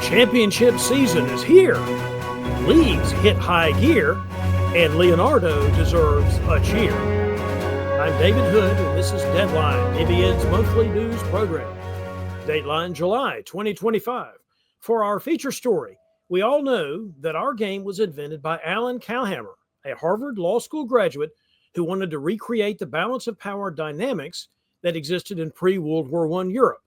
Championship season is here. Leagues hit high gear, and Leonardo deserves a cheer. I'm David Hood, and this is Deadline, DBN's monthly news program. Dateline July 2025. For our feature story, we all know that our game was invented by Allan Calhamer, a Harvard Law School graduate who wanted to recreate the balance of power dynamics that existed in pre-World War I Europe.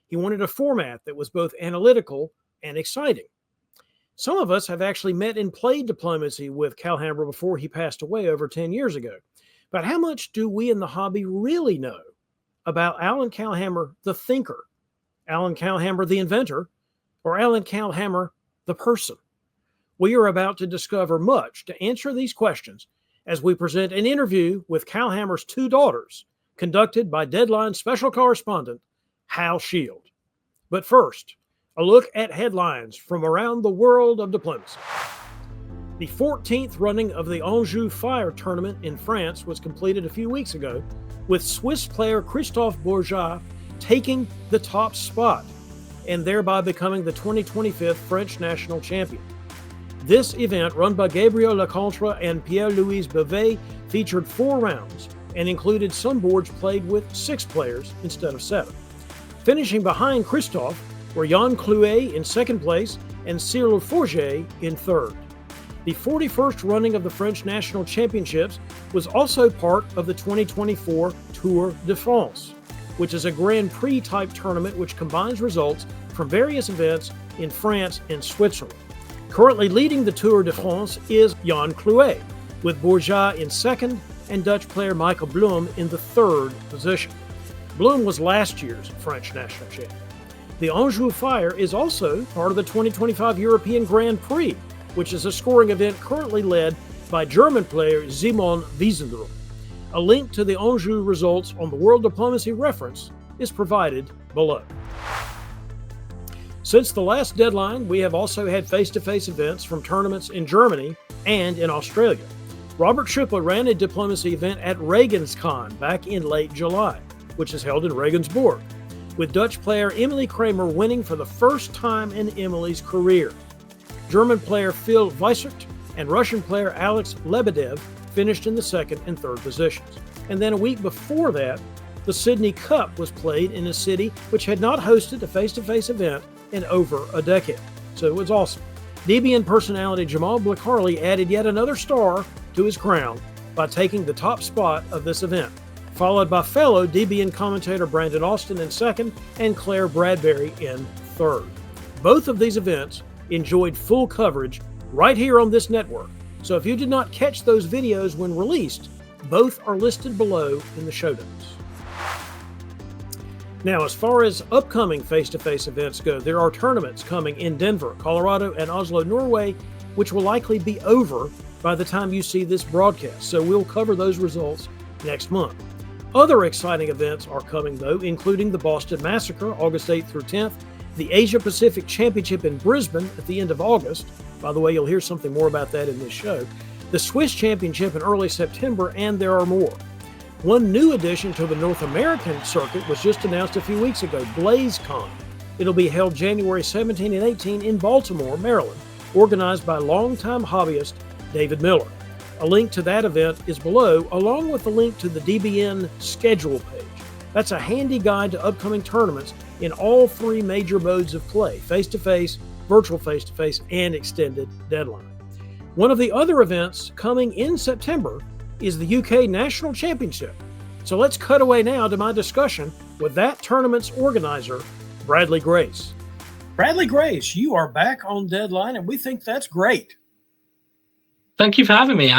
He wanted a format that was both analytical and exciting. Some of us have actually met and played diplomacy with Calhamer before he passed away over 10 years ago. But how much do we in the hobby really know about Allan Calhamer, the thinker, Allan Calhamer, the inventor, or Allan Calhamer, the person? We are about to discover much to answer these questions as we present an interview with Calhamer's two daughters, conducted by Deadline special correspondent Hal Schild. But first, a look at headlines from around the world of diplomacy. The 14th running of the Anjou Fire tournament in France was completed a few weeks ago, with Swiss player Christophe Bourgeat taking the top spot and thereby becoming the 2025 French national champion. This event, run by Gabriel Lecontre and Pierre-Louis Beauvais, featured 4 rounds and included some boards played with 6 players instead of 7. Finishing behind Christophe were Yann Clouet in second place and Cyril Forget in third. The 41st running of the French National Championships was also part of the 2024 Tour de France, which is a Grand Prix type tournament which combines results from various events in France and Switzerland. Currently leading the Tour de France is Yann Clouet, with Bourgeat in second and Dutch player Michael Blum in the third position. Blum was last year's French national champion. The Anjou Fire is also part of the 2025 European Grand Prix, which is a scoring event currently led by German player Simon Wiesenthal. A link to the Anjou results on the World Diplomacy Reference is provided below. Since the last deadline, we have also had face-to-face events from tournaments in Germany and in Australia. Robert Schuppler ran a diplomacy event at Regenscon back in late July, which is held in Regensburg, with Dutch player Emily Kramer winning for the first time in Emily's career. German player Phil Weissert and Russian player Alex Lebedev finished in the second and third positions. And then a week before that, the Sydney Cup was played in a city which had not hosted a face-to-face event in over a decade. So it was awesome. DBN personality Jamal Blakkarly added yet another star to his crown by taking the top spot of this event, followed by fellow DBN commentator Brandon Austin in second and Claire Bradbury in third. Both of these events enjoyed full coverage right here on this network. So if you did not catch those videos when released, both are listed below in the show notes. Now, as far as upcoming face-to-face events go, there are tournaments coming in Denver, Colorado, and Oslo, Norway, which will likely be over by the time you see this broadcast. So we'll cover those results next month. Other exciting events are coming, though, including the Boston Massacre, August 8th through 10th, the Asia Pacific Championship in Brisbane at the end of August. By the way, you'll hear something more about that in this show. The Swiss Championship in early September, and there are more. One new addition to the North American circuit was just announced a few weeks ago, BlazeCon. It'll be held January 17 and 18 in Baltimore, Maryland, organized by longtime hobbyist David Miller. A link to that event is below, along with a link to the DBN schedule page. That's a handy guide to upcoming tournaments in all 3 major modes of play: face-to-face, virtual face-to-face, and extended deadline. One of the other events coming in September is the UK National Championship. So let's cut away now to my discussion with that tournament's organizer, Bradley Grace. Bradley Grace, you are back on Deadline, and we think that's great. Thank you for having me.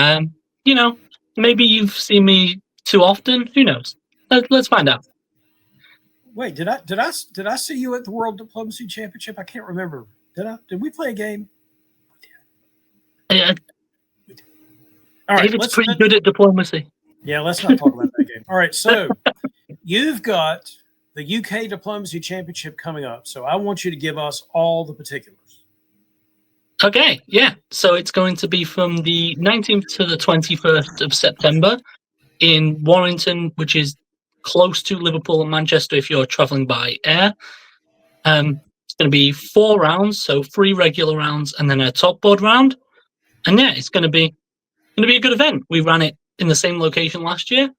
Maybe you've seen me too often. Who knows? Let's find out. Wait, did I see you at the World Diplomacy Championship? I can't remember. Did we play a game? We did. All right, David's pretty good at diplomacy. Yeah, let's not talk about that game. All right, so you've got the UK Diplomacy Championship coming up. So I want you to give us all the particulars. Okay, yeah. So it's going to be from the 19th to the 21st of September in Warrington, which is close to Liverpool and Manchester if you're traveling by air. It's going to be 4 rounds, so 3 regular rounds and then a top board round. And yeah, it's going to be a good event. We ran it in the same location last year,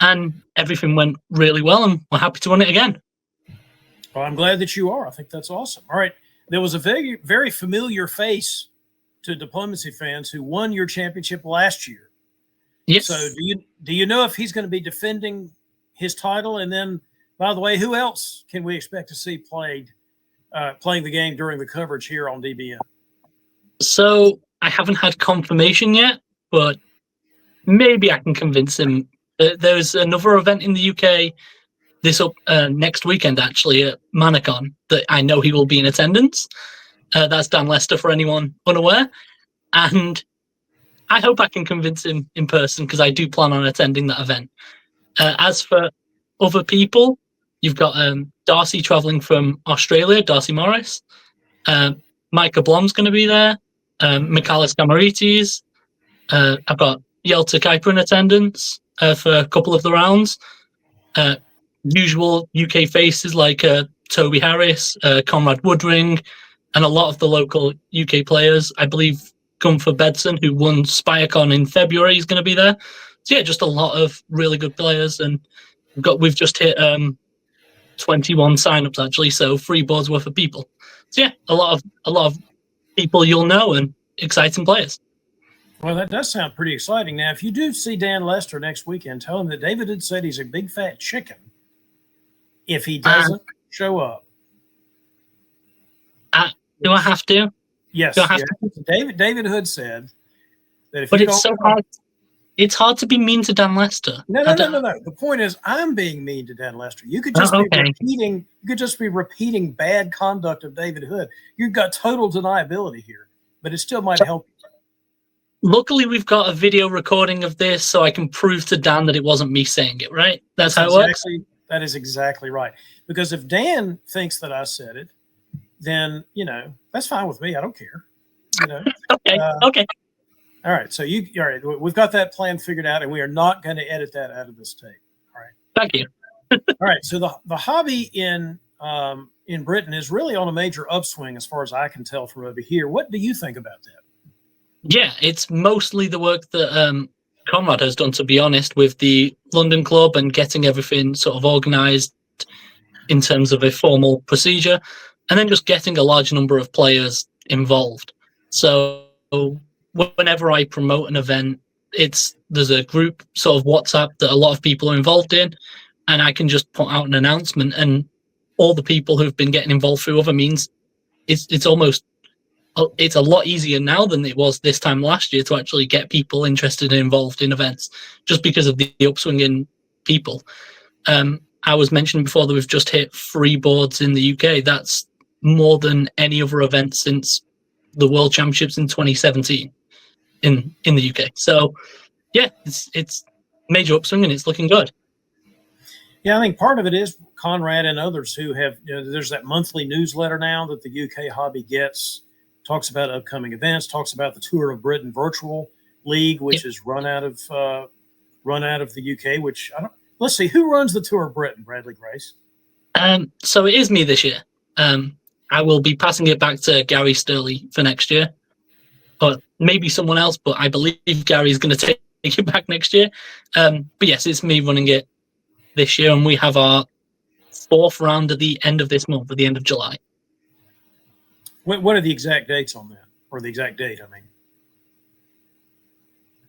and everything went really well, and we're happy to run it again. Well, I'm glad that you are. I think that's awesome. All right. There was a very, very familiar face to Diplomacy fans who won your championship last year. Yes. So do you know if he's going to be defending his title? And then, by the way, who else can we expect to see playing the game during the coverage here on DBN? So I haven't had confirmation yet, but maybe I can convince him. There's another event in the UK next weekend, actually, at Manacon, that I know he will be in attendance. That's Dan Lester, for anyone unaware. And I hope I can convince him in person, because I do plan on attending that event. As for other people, you've got Darcy traveling from Australia, Darcy Morris. Micah Blom's going to be there. Michalis Kamarites. I've got Yelta Kuiper in attendance for a couple of the rounds. Usual UK faces like Toby Harris, Conrad Woodring, and a lot of the local UK players. I believe Gunther Bedson, who won Spirecon in February, is going to be there. So yeah, just a lot of really good players, and we've just hit 21 signups actually, so 3 boards worth of people. So yeah, a lot of people you'll know and exciting players. Well, that does sound pretty exciting. Now, if you do see Dan Lester next weekend, tell him that David had said he's a big fat chicken if he doesn't show up. Do I have to? Yes. David Hood said that if but you it's so hard. It's hard to be mean to Dan Lester. No. The point is, I'm being mean to Dan Lester. You could just be repeating. You could just be repeating bad conduct of David Hood. You've got total deniability here, but it still might help. Luckily, we've got a video recording of this, so I can prove to Dan that it wasn't me saying it. Right? That's how it works. That is exactly right. Because if Dan thinks that I said it, then that's fine with me. I don't care. Okay. All right. So all right. We've got that plan figured out, and we are not going to edit that out of this tape. All right. Thank you. All right. So the hobby in Britain is really on a major upswing, as far as I can tell from over here. What do you think about that? Yeah, it's mostly the work that Conrad has done, to be honest, with the London club and getting everything sort of organised in terms of a formal procedure, and then just getting a large number of players involved. So whenever I promote an event, there's a group sort of WhatsApp that a lot of people are involved in, and I can just put out an announcement, and all the people who've been getting involved through other means, it's a lot easier now than it was this time last year to actually get people interested and involved in events, just because of the upswing in people. I was mentioning before that we've just hit 3 boards in the UK. That's more than any other event since the World Championships in 2017 in the UK. So yeah, it's major upswing and it's looking good. Yeah, I think part of it is Conrad and others who have, there's that monthly newsletter now that the UK hobby gets, talks about upcoming events, talks about the Tour of Britain Virtual League, which is run out of the UK, which let's see, who runs the Tour of Britain, Bradley Grace? So it is me this year. I will be passing it back to Gary Sturley for next year, or maybe someone else, but I believe Gary's going to take it back next year. But yes, it's me running it this year, and we have our 4th round at the end of this month, at the end of July. What are the exact dates on that, or the exact date, I mean?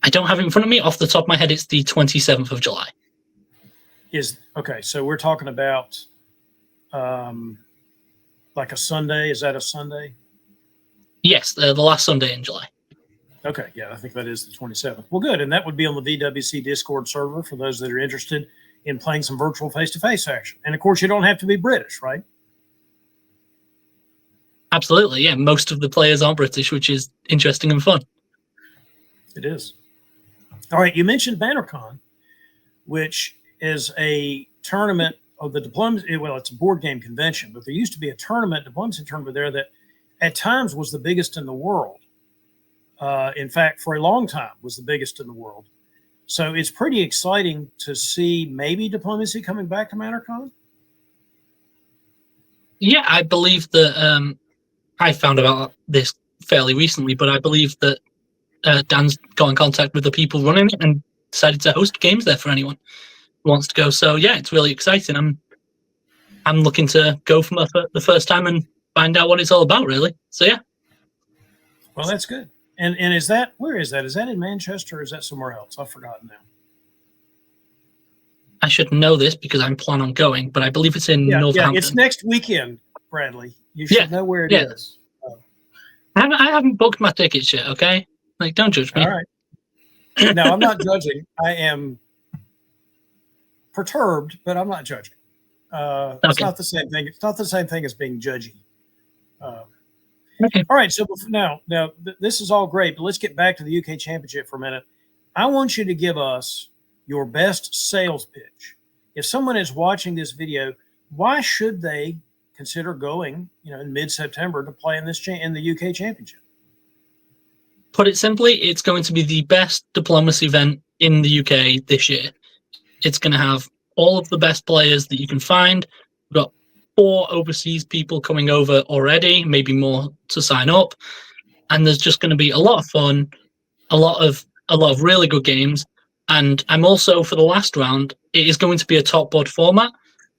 I don't have it in front of me. Off the top of my head, it's the 27th of July. Okay, so we're talking about like a Sunday. Is that a Sunday? Yes, the last Sunday in July. Okay, yeah, I think that is the 27th. Well, good, and that would be on the VWC Discord server for those that are interested in playing some virtual face-to-face action. And, of course, you don't have to be British, right? Absolutely, yeah. Most of the players are British, which is interesting and fun. It is. All right, you mentioned BannerCon, which is a tournament of the diplomacy. Well, it's a board game convention, but there used to be a diplomacy tournament there that at times was the biggest in the world. In fact, for a long time was the biggest in the world. So it's pretty exciting to see maybe diplomacy coming back to BannerCon. Yeah, I believe that I found about this fairly recently, but I believe that Dan's got in contact with the people running it and decided to host games there for anyone who wants to go. So yeah, it's really exciting. I'm looking to go for the first time and find out what it's all about, really. So yeah. Well, that's good. And where is that? Is that in Manchester or is that somewhere else? I've forgotten now. I should know this because I'm planning on going, but I believe it's in Northampton. Yeah, it's next weekend, Bradley. You should know where it is. I haven't booked my tickets yet, okay? Like, don't judge me. All right. No, I'm not judging. I am perturbed, but I'm not judging. It's not the same thing. It's not the same thing as being judgy. Okay. All right. So now, this is all great, but let's get back to the UK Championship for a minute. I want you to give us your best sales pitch. If someone is watching this video, why should they consider going, in mid-September to play in the UK Championship? Put it simply, it's going to be the best diplomacy event in the UK this year. It's going to have all of the best players that you can find. We've got 4 overseas people coming over already, maybe more to sign up. And there's just going to be a lot of fun, a lot of really good games. And I'm also, for the last round, it is going to be a top board format.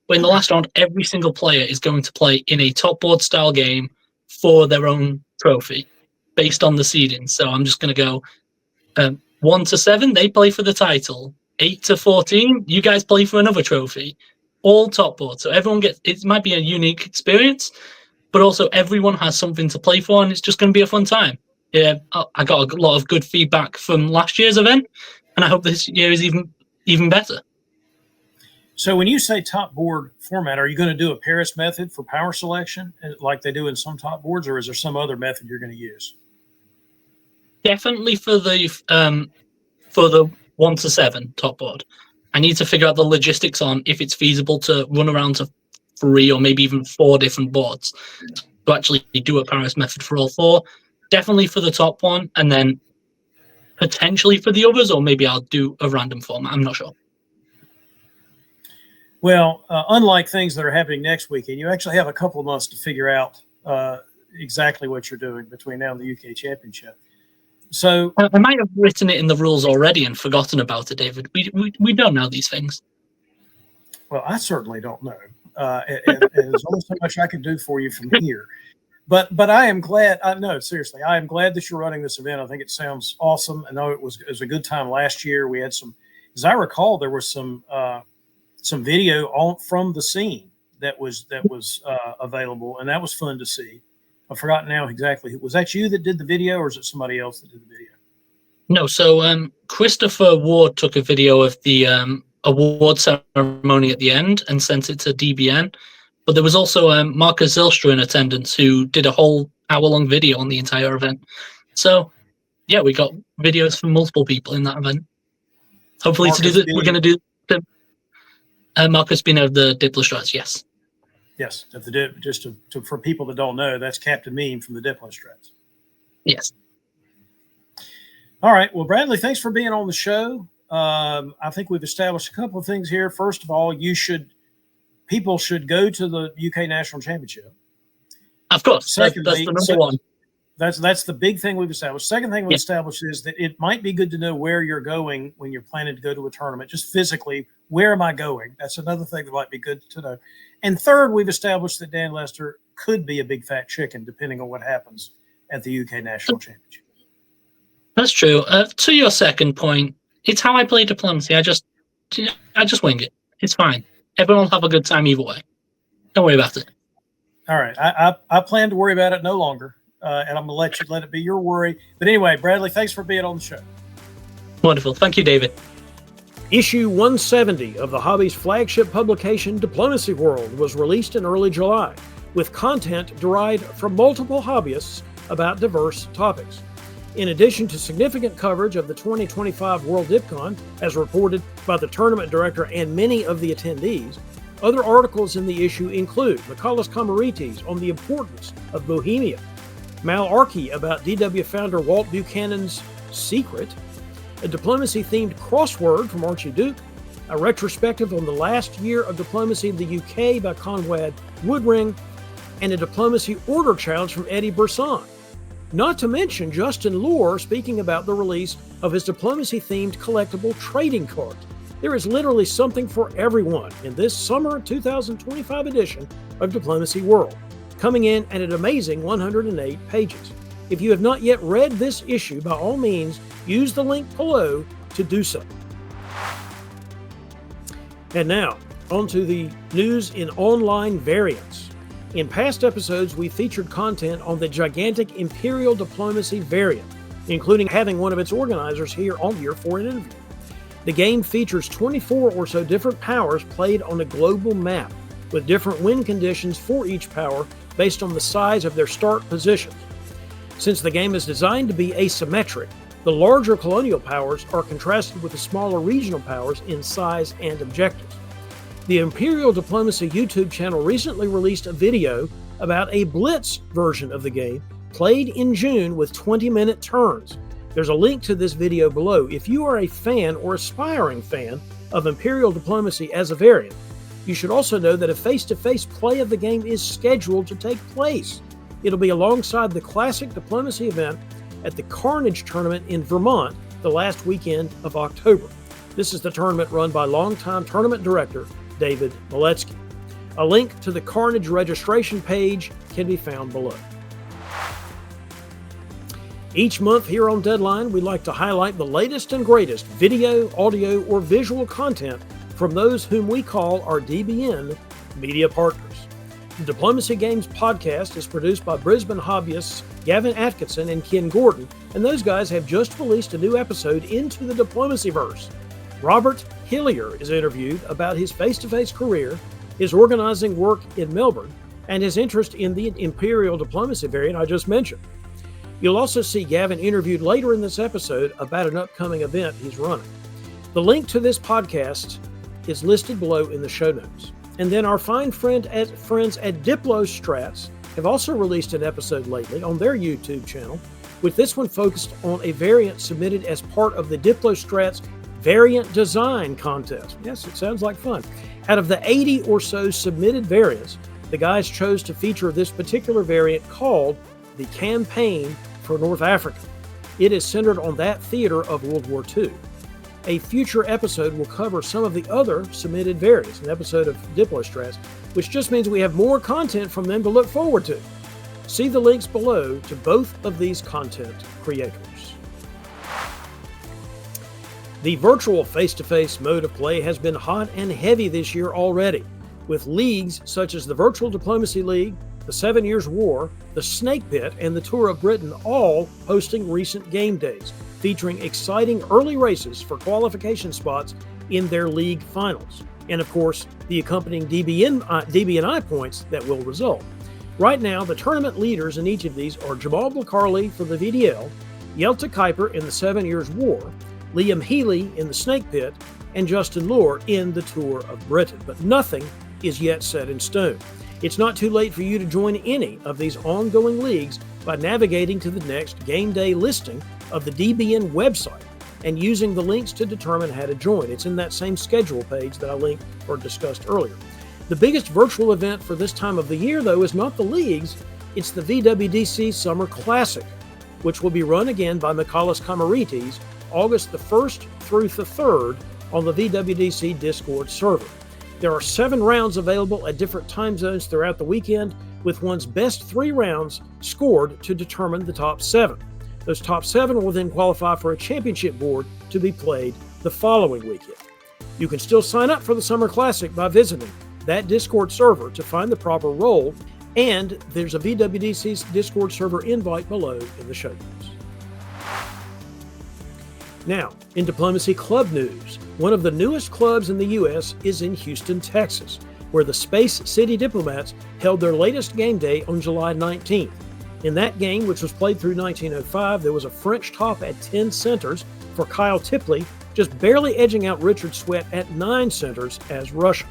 But in the last round, every single player is going to play in a top board style game for their own trophy based on the seeding. So I'm just going to go 1 to 7, they play for the title. 8 to 14, you guys play for another trophy. All top board. So everyone it might be a unique experience, but also everyone has something to play for, and it's just going to be a fun time. Yeah, I got a lot of good feedback from last year's event, and I hope this year is even better. So when you say top board format, are you going to do a Paris method for power selection like they do in some top boards, or is there some other method you're going to use? Definitely for the 1 to 7 top board. I need to figure out the logistics on if it's feasible to run around to 3 or maybe even 4 different boards to actually do a Paris method for all 4. Definitely for the top one, and then potentially for the others, or maybe I'll do a random format. I'm not sure. Well, unlike things that are happening next weekend, you actually have a couple of months to figure out exactly what you're doing between now and the UK Championship. So I might have written it in the rules already and forgotten about it, David. We don't know these things. Well, I certainly don't know. And there's only so much I can do for you from here. But I am glad. No, seriously, I am glad that you're running this event. I think it sounds awesome. I know it was a good time last year. We had some, as I recall, there was some video from the scene that was available, and that was fun to see. I've forgotten now exactly. Was that you that did the video, or is it somebody else that did the video? No. So Christopher Ward took a video of the award ceremony at the end and sent it to DBN. But there was also Marcus Zylstra in attendance who did a whole hour-long video on the entire event. So, yeah, we got videos from multiple people in that event. Hopefully, we're going to do Marcus being of the Diplo Strats, yes. Yes, for people that don't know, that's Captain Mean from the Diplo Strats. Yes. All right. Well, Bradley, thanks for being on the show. I think we've established a couple of things here. First of all, people should go to the UK National Championship. Of course. Secondly, that's the number one. That's the big thing we've established. Second thing we've established is that it might be good to know where you're going when you're planning to go to a tournament. Just physically, where am I going? That's another thing that might be good to know. And third, we've established that Dan Lester could be a big fat chicken depending on what happens at the UK National Championship. That's true. To your second point, it's how I play diplomacy. I just wing it. It's fine. Everyone will have a good time either way. Don't worry about it. All right. I plan to worry about it no longer, and I'm going to let it be your worry. But anyway, Bradley, thanks for being on the show. Wonderful. Thank you, David. Issue 170 of the hobby's flagship publication, Diplomacy World, was released in early July, with content derived from multiple hobbyists about diverse topics. In addition to significant coverage of the 2025 World Dipcon, as reported by the tournament director and many of the attendees, other articles in the issue include Michalis Kamarites on the importance of Bohemia, Mal Archie about DW founder Walt Buchanan's secret, a diplomacy-themed crossword from Archie Duke, a retrospective on the last year of diplomacy in the UK by Conrad Woodring, and a diplomacy order challenge from Eddie Brisson. Not to mention Justin Lohr speaking about the release of his diplomacy-themed collectible trading card. There is literally something for everyone in this summer 2025 edition of Diplomacy World, coming in at an amazing 108 pages. If you have not yet read this issue, by all means, use the link below to do so. And now, on to the news in online variants. In past episodes, we featured content on the gigantic Imperial Diplomacy variant, including having one of its organizers here for an interview. The game features 24 or so different powers played on a global map, with different win conditions for each power based on the size of their start positions. Since the game is designed to be asymmetric, the larger colonial powers are contrasted with the smaller regional powers in size and objectives. The Imperial Diplomacy YouTube channel recently released a video about a Blitz version of the game, played in June with 20-minute turns. There's a link to this video below. If you are a fan or aspiring fan of Imperial Diplomacy as a variant, you should also know that a face-to-face play of the game is scheduled to take place. It'll be alongside the Classic Diplomacy event at the Carnage Tournament in Vermont the last weekend of October. This is the tournament run by longtime tournament director David Maletsky. A link to the Carnage registration page can be found below. Each month here on Deadline, we like to highlight the latest and greatest video, audio, or visual content from those whom we call our DBN media partners. The Diplomacy Games podcast is produced by Brisbane hobbyists Gavin Atkinson and Ken Gordon, and those guys have just released a new episode into the Diplomacyverse. Robert Hillier is interviewed about his face-to-face career, his organizing work in Melbourne, and his interest in the Imperial Diplomacy variant I just mentioned. You'll also see Gavin interviewed later in this episode about an upcoming event he's running. The link to this podcast is listed below in the show notes. And then our fine friends at Diplo Strats have also released an episode lately on their YouTube channel, with this one focused on a variant submitted as part of the Diplo Strats Variant Design Contest. Yes, it sounds like fun. Out of the 80 or so submitted variants, the guys chose to feature this particular variant called the Campaign for North Africa. It is centered on that theater of World War II. A future episode will cover some of the other submitted variants, an episode of Diplo Strats, which just means we have more content from them to look forward to. See the links below to both of these content creators. The virtual face-to-face mode of play has been hot and heavy this year already, with leagues such as the Virtual Diplomacy League, the 7 Years' War, the Snake Pit, and the Tour of Britain all hosting recent game days, featuring exciting early races for qualification spots in their league finals, and of course, the accompanying DB&I points that will result. Right now, the tournament leaders in each of these are Jamal Blakkarly for the VDL, Yelta Kuiper in the 7 Years' War, Liam Healy in the Snake Pit, and Justin Lohr in the Tour of Britain, but nothing is yet set in stone. It's not too late for you to join any of these ongoing leagues by navigating to the next game day listing of the DBN website and using the links to determine how to join. It's in that same schedule page that I linked or discussed earlier. The biggest virtual event for this time of the year, though, is not the leagues, it's the VWDC Summer Classic, which will be run again by Michalis Kamarites August the 1st through the 3rd on the VWDC Discord server. There are 7 rounds available at different time zones throughout the weekend, with one's best 3 rounds scored to determine the top 7. Those top 7 will then qualify for a championship board to be played the following weekend. You can still sign up for the Summer Classic by visiting that Discord server to find the proper role, and there's a VWDC's Discord server invite below in the show notes. Now, in Diplomacy Club news, one of the newest clubs in the U.S. is in Houston, Texas, where the Space City Diplomats held their latest game day on July 19th. In that game, which was played through 1905, there was a French top at 10 centers for Kyle Tipley, just barely edging out Richard Sweat at 9 centers as Russian.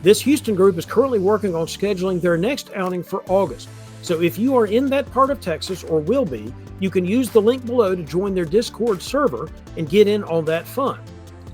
This Houston group is currently working on scheduling their next outing for August. So if you are in that part of Texas, or will be, you can use the link below to join their Discord server and get in on that fun.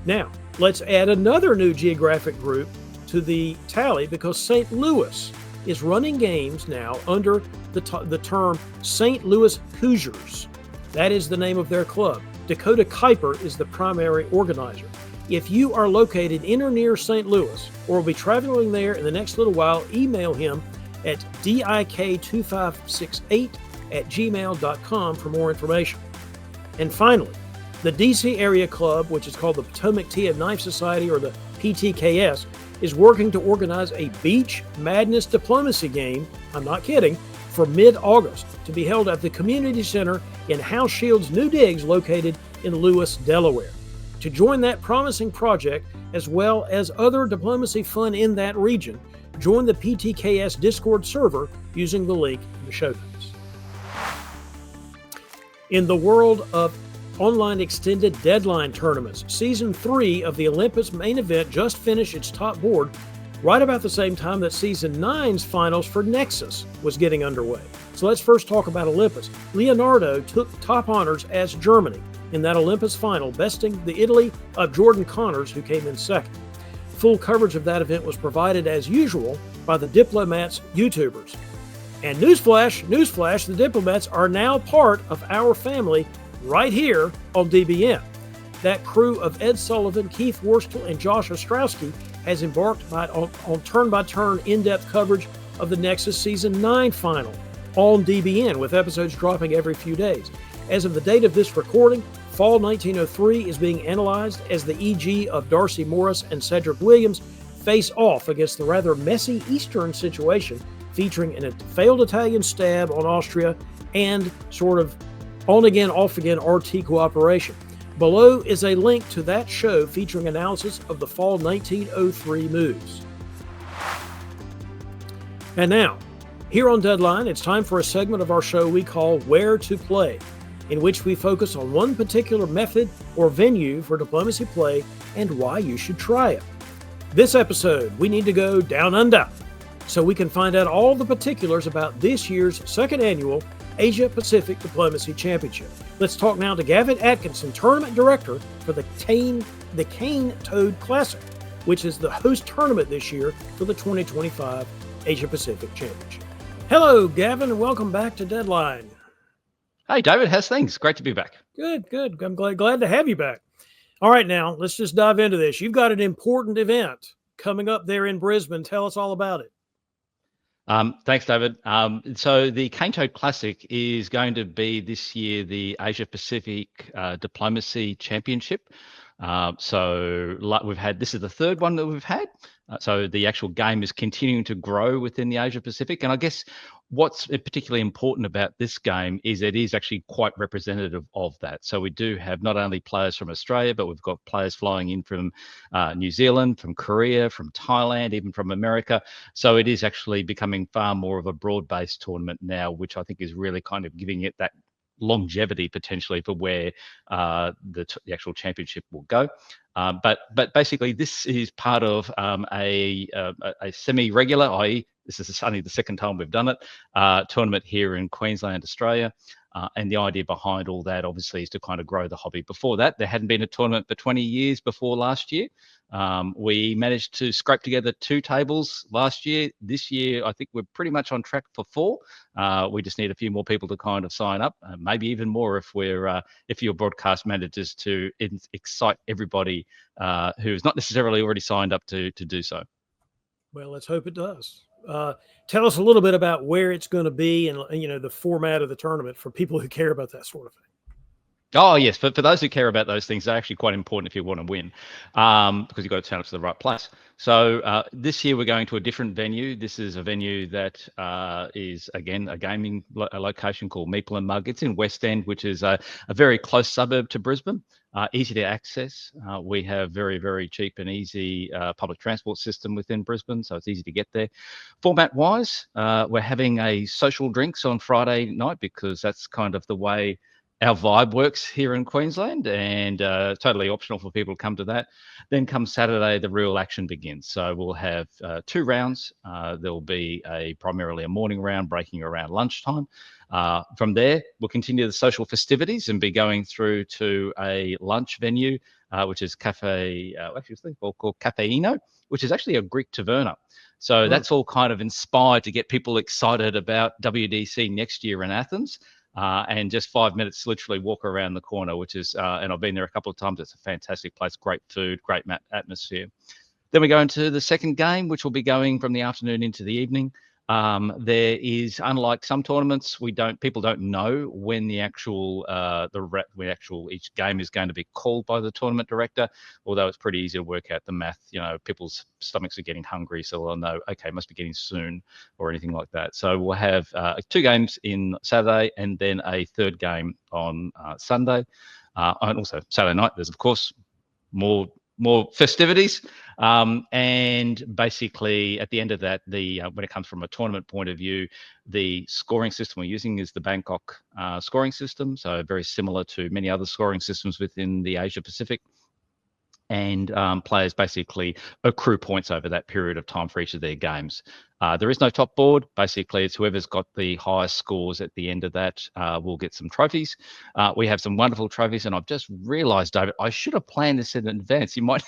Now, let's add another new geographic group to the tally, because St. Louis is running games now under the term St. Louis Hoosiers. That is the name of their club. Dakota Kuiper is the primary organizer. If you are located in or near St. Louis or will be traveling there in the next little while, email him at dik2568@gmail.com for more information. And finally, the DC Area Club, which is called the Potomac Tea and Knife Society, or the PTKS, is working to organize a Beach Madness diplomacy game, I'm not kidding, for mid-August to be held at the Community Center in Hal Schild's new digs located in Lewis, Delaware. To join that promising project, as well as other diplomacy fun in that region, join the PTKS Discord server using the link in the show notes. In the world of online extended deadline tournaments, Season 3 of the Olympus main event just finished its top board right about the same time that Season 9's finals for Nexus was getting underway. So let's first talk about Olympus. Leonardo took top honors as Germany in that Olympus final, besting the Italy of Jordan Connors, who came in second. Full coverage of that event was provided as usual by the Diplomats YouTubers. And newsflash, the Diplomats are now part of our family right here on DBN. That crew of Ed Sullivan, Keith Worstel, and Josh Ostrowski has embarked on turn-by-turn in-depth coverage of the Nexus Season 9 final on DBN, with episodes dropping every few days. As of the date of this recording, Fall 1903 is being analyzed as the EG of Darcy Morris and Cedric Williams face off against the rather messy Eastern situation featuring a failed Italian stab on Austria and sort of on-again, off-again RT cooperation. Below is a link to that show featuring analysis of the Fall 1903 moves. And now, here on Deadline, it's time for a segment of our show we call Where to Play, in which we focus on one particular method or venue for diplomacy play and why you should try it. This episode, we need to go down under so we can find out all the particulars about this year's second annual Asia Pacific Diplomacy Championship. Let's talk now to Gavin Atkinson, Tournament Director for the Cane Toad Classic, which is the host tournament this year for the 2025 Asia Pacific Championship. Hello, Gavin, and welcome back to Deadline. Hey, David, how's things? Great to be back. Good. I'm glad to have you back. All right, now, let's just dive into this. You've got an important event coming up there in Brisbane. Tell us all about it. Thanks, David. So the Cane Toad Classic is going to be this year the Asia Pacific Diplomacy Championship. This is the third one that we've had. So the actual game is continuing to grow within the Asia Pacific. And I guess what's particularly important about this game is it is actually quite representative of that. So we do have not only players from Australia, but we've got players flying in from New Zealand, from Korea, from Thailand, even from America. So it is actually becoming far more of a broad-based tournament now, which I think is really kind of giving it that longevity potentially for where the actual championship will go. But basically, this is part of a semi-regular, i.e., this is only the second time we've done it, tournament here in Queensland, Australia. And the idea behind all that, obviously, is to kind of grow the hobby. Before that, there hadn't been a tournament for 20 years before last year. We managed to scrape together 2 tables last year. This year, I think we're pretty much on track for 4. We just need a few more people to kind of sign up, maybe even more if your broadcast manages to excite everybody who's not necessarily already signed up to do so. Well, let's hope it does. Tell us a little bit about where it's going to be and the format of the tournament for people who care about that sort of thing. Oh, yes. For those who care about those things, they're actually quite important if you want to win, because you've got to turn up to the right place. So this year we're going to a different venue. This is a venue that is, again, a gaming location called Meeple and Mug. It's in West End, which is a very close suburb to Brisbane. Easy to access. We have very, very cheap and easy public transport system within Brisbane, so it's easy to get there. Format-wise, we're having a social drinks on Friday night because that's kind of the way our vibe works here in Queensland, and totally optional for people to come to that. Then come Saturday, the real action begins. So we'll have 2 rounds. There'll be primarily a morning round breaking around lunchtime. From there, we'll continue the social festivities and be going through to a lunch venue, which is actually it's called Cafeino, which is actually a Greek taverna. So that's all kind of inspired to get people excited about WDC next year in Athens. And just 5 minutes, literally walk around the corner, which is, and I've been there a couple of times. It's a fantastic place, great food, great atmosphere. Then we go into the second game, which will be going from the afternoon into the evening. There is, unlike some tournaments, people don't know when the actual each game is going to be called by the tournament director. Although it's pretty easy to work out the math. People's stomachs are getting hungry, so they'll know, okay, it must be getting soon, or anything like that. So we'll have 2 games in Saturday, and then a third game on Sunday, and also Saturday night. There's of course more festivities, and basically at the end of that, when it comes from a tournament point of view, the scoring system we're using is the Bangkok scoring system, so very similar to many other scoring systems within the Asia Pacific. And players basically accrue points over that period of time for each of their games. There is no top board. Basically, it's whoever's got the highest scores at the end of that will get some trophies. We have some wonderful trophies, and I've just realised, David, I should have planned this in advance. You might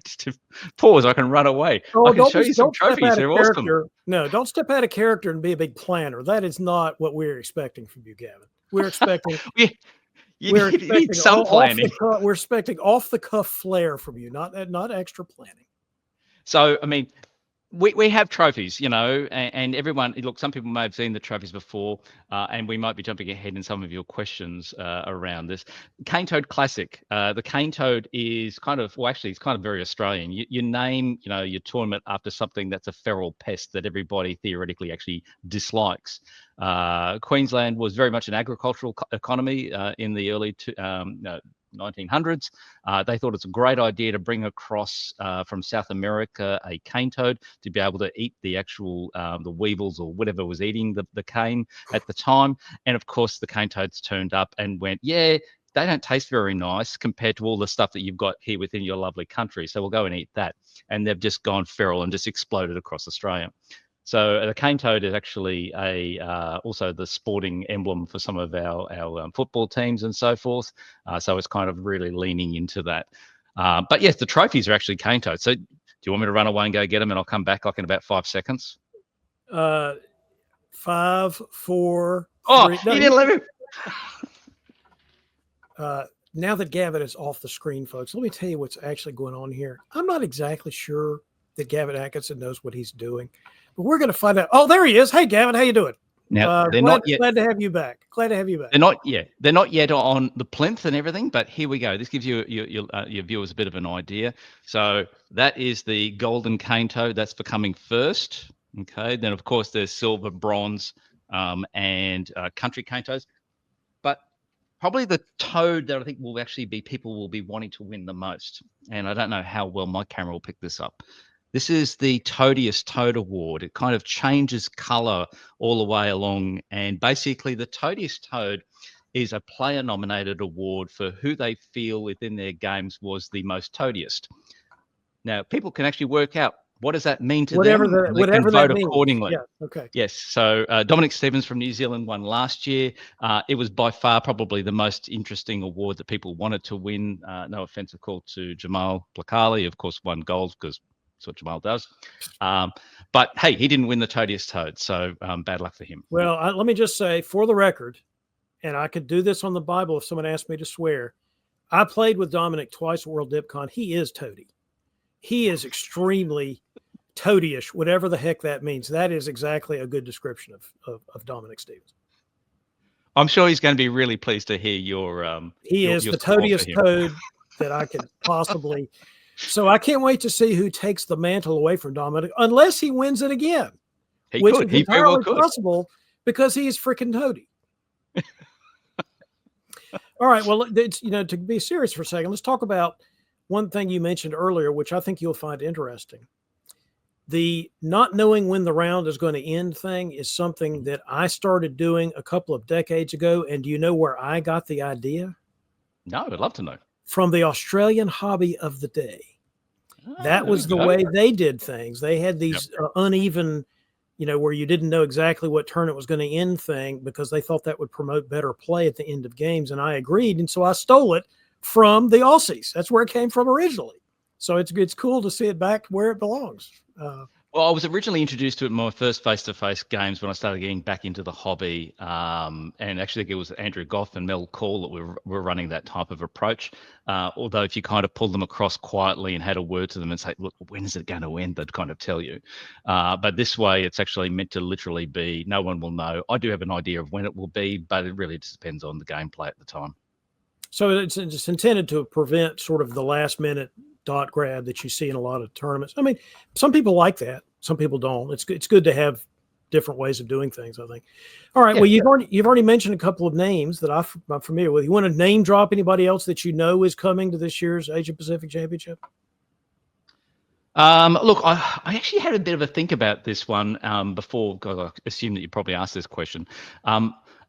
just pause. I can run away. I can show you some trophies. They're awesome. No, don't step out of character and be a big planner. That is not what we're expecting from you, Gavin. We're expecting... You need some planning. We're expecting off the cuff flair from you, not extra planning. So, I mean, we have trophies, and everyone, look, some people may have seen the trophies before, and we might be jumping ahead in some of your questions around this. Cane Toad Classic. The Cane Toad is it's kind of very Australian. You name, your tournament after something that's a feral pest that everybody theoretically actually dislikes. Queensland was very much an agricultural economy in the early 1900s. They thought it's a great idea to bring across from South America a cane toad to be able to eat the actual the weevils or whatever was eating the cane at the time. And of course, the cane toads turned up and went, yeah, they don't taste very nice compared to all the stuff that you've got here within your lovely country. So we'll go and eat that. And they've just gone feral and just exploded across Australia. So the cane toad is actually also the sporting emblem for some of our football teams and so forth. So it's kind of really leaning into that. But yes, the trophies are actually cane toads. So do you want me to run away and go get them, and I'll come back in about 5 seconds? 5, 4. Oh, 3. No, you didn't let me. Now that Gavin is off the screen, folks, let me tell you what's actually going on here. I'm not exactly sure that Gavin Atkinson knows what he's doing, but we're going to find out. Oh, there he is. Hey, Gavin, how you doing? Now, they're not yet. Glad to have you back. They're not yet on the plinth and everything, but here we go. This gives your viewers a bit of an idea. So that is the golden cane toad. That's for coming first. Okay. Then of course there's silver, bronze, and country cane toads. But probably the toad that I think people will be wanting to win the most. And I don't know how well my camera will pick this up. This is the Toadiest Toad Award. It kind of changes color all the way along. And basically the Toadiest Toad is a player-nominated award for who they feel within their games was the most toadiest. Now, people can actually work out what does that mean to them. Whatever that means. Accordingly. Yeah, okay. Yes. So Dominic Stevens from New Zealand won last year. It was by far probably the most interesting award that people wanted to win. No offense, of course, to Jamal Blakkarly, of course, won gold because that's what Jamal does. But hey, he didn't win the Toadiest Toad, so bad luck for him. Well, let me just say, for the record, and I could do this on the Bible if someone asked me to swear, I played with Dominic twice at World Dipcon. He is toady. He is extremely toadyish, whatever the heck that means. That is exactly a good description of Dominic Stevens. I'm sure he's going to be really pleased to hear your. He is the toadiest toad that I could possibly. So I can't wait to see who takes the mantle away from Dominic, unless he wins it again, which is entirely possible because he is freaking toady. All right. Well, it's, to be serious for a second, let's talk about one thing you mentioned earlier, which I think you'll find interesting. The not knowing when the round is going to end thing is something that I started doing a couple of decades ago. And do you know where I got the idea? No, I'd love to know. From the Australian Hobby of the Day. That was the way they did things. They had these uneven, where you didn't know exactly what turn it was going to end thing, because they thought that would promote better play at the end of games. And I agreed. And so I stole it from the Aussies. That's where it came from originally. So it's cool to see it back where it belongs. Well, I was originally introduced to it in my first face-to-face games when I started getting back into the hobby. And actually, I think it was Andrew Goff and Mel Call that were running that type of approach. Although if you kind of pulled them across quietly and had a word to them and say, look, when is it going to end? They'd kind of tell you. But this way, it's actually meant to literally be, no one will know. I do have an idea of when it will be, but it really just depends on the gameplay at the time. So it's intended to prevent sort of the last-minute dot grab that you see in a lot of tournaments. I mean, some people like that. Some people don't. It's good to have different ways of doing things, I think. All right. Yeah, well, you've already mentioned a couple of names that I'm familiar with. You want to name drop anybody else that you know is coming to this year's Asia Pacific Championship? Look, I actually had a bit of a think about this one before, because I assume that you probably asked this question.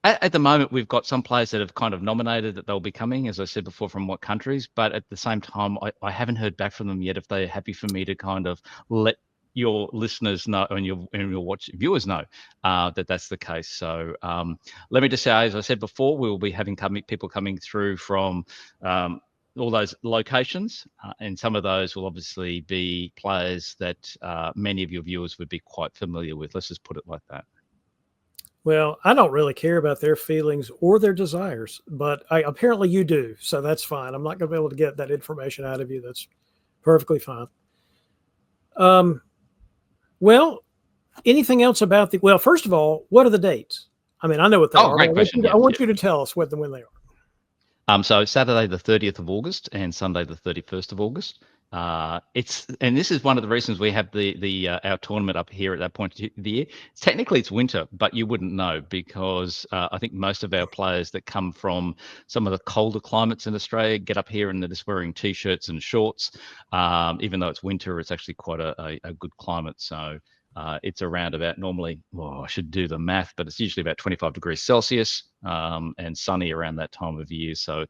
At the moment, we've got some players that have kind of nominated that they'll be coming, as I said before, from what countries. But at the same time, I haven't heard back from them yet if they're happy for me to kind of let your listeners know and your viewers know that that's the case. So let me just say, as I said before, we will be having people coming through from all those locations, and some of those will obviously be players that many of your viewers would be quite familiar with. Let's just put it like that. Well, I don't really care about their feelings or their desires, but apparently you do. So that's fine. I'm not going to be able to get that information out of you. That's perfectly fine. Well, anything else about well, first of all, what are the dates? I mean, I know what they are. Great question. I want you to tell us when they are. So Saturday, the 30th of August and Sunday, the 31st of August. And this is one of the reasons we have our tournament up here at that point of the year. Technically it's winter, but you wouldn't know, because I think most of our players that come from some of the colder climates in Australia get up here and they're just wearing t-shirts and shorts. Even though it's winter, it's actually quite a good climate. So it's around about normally, I should do the math, but it's usually about 25 degrees Celsius and sunny around that time of year. So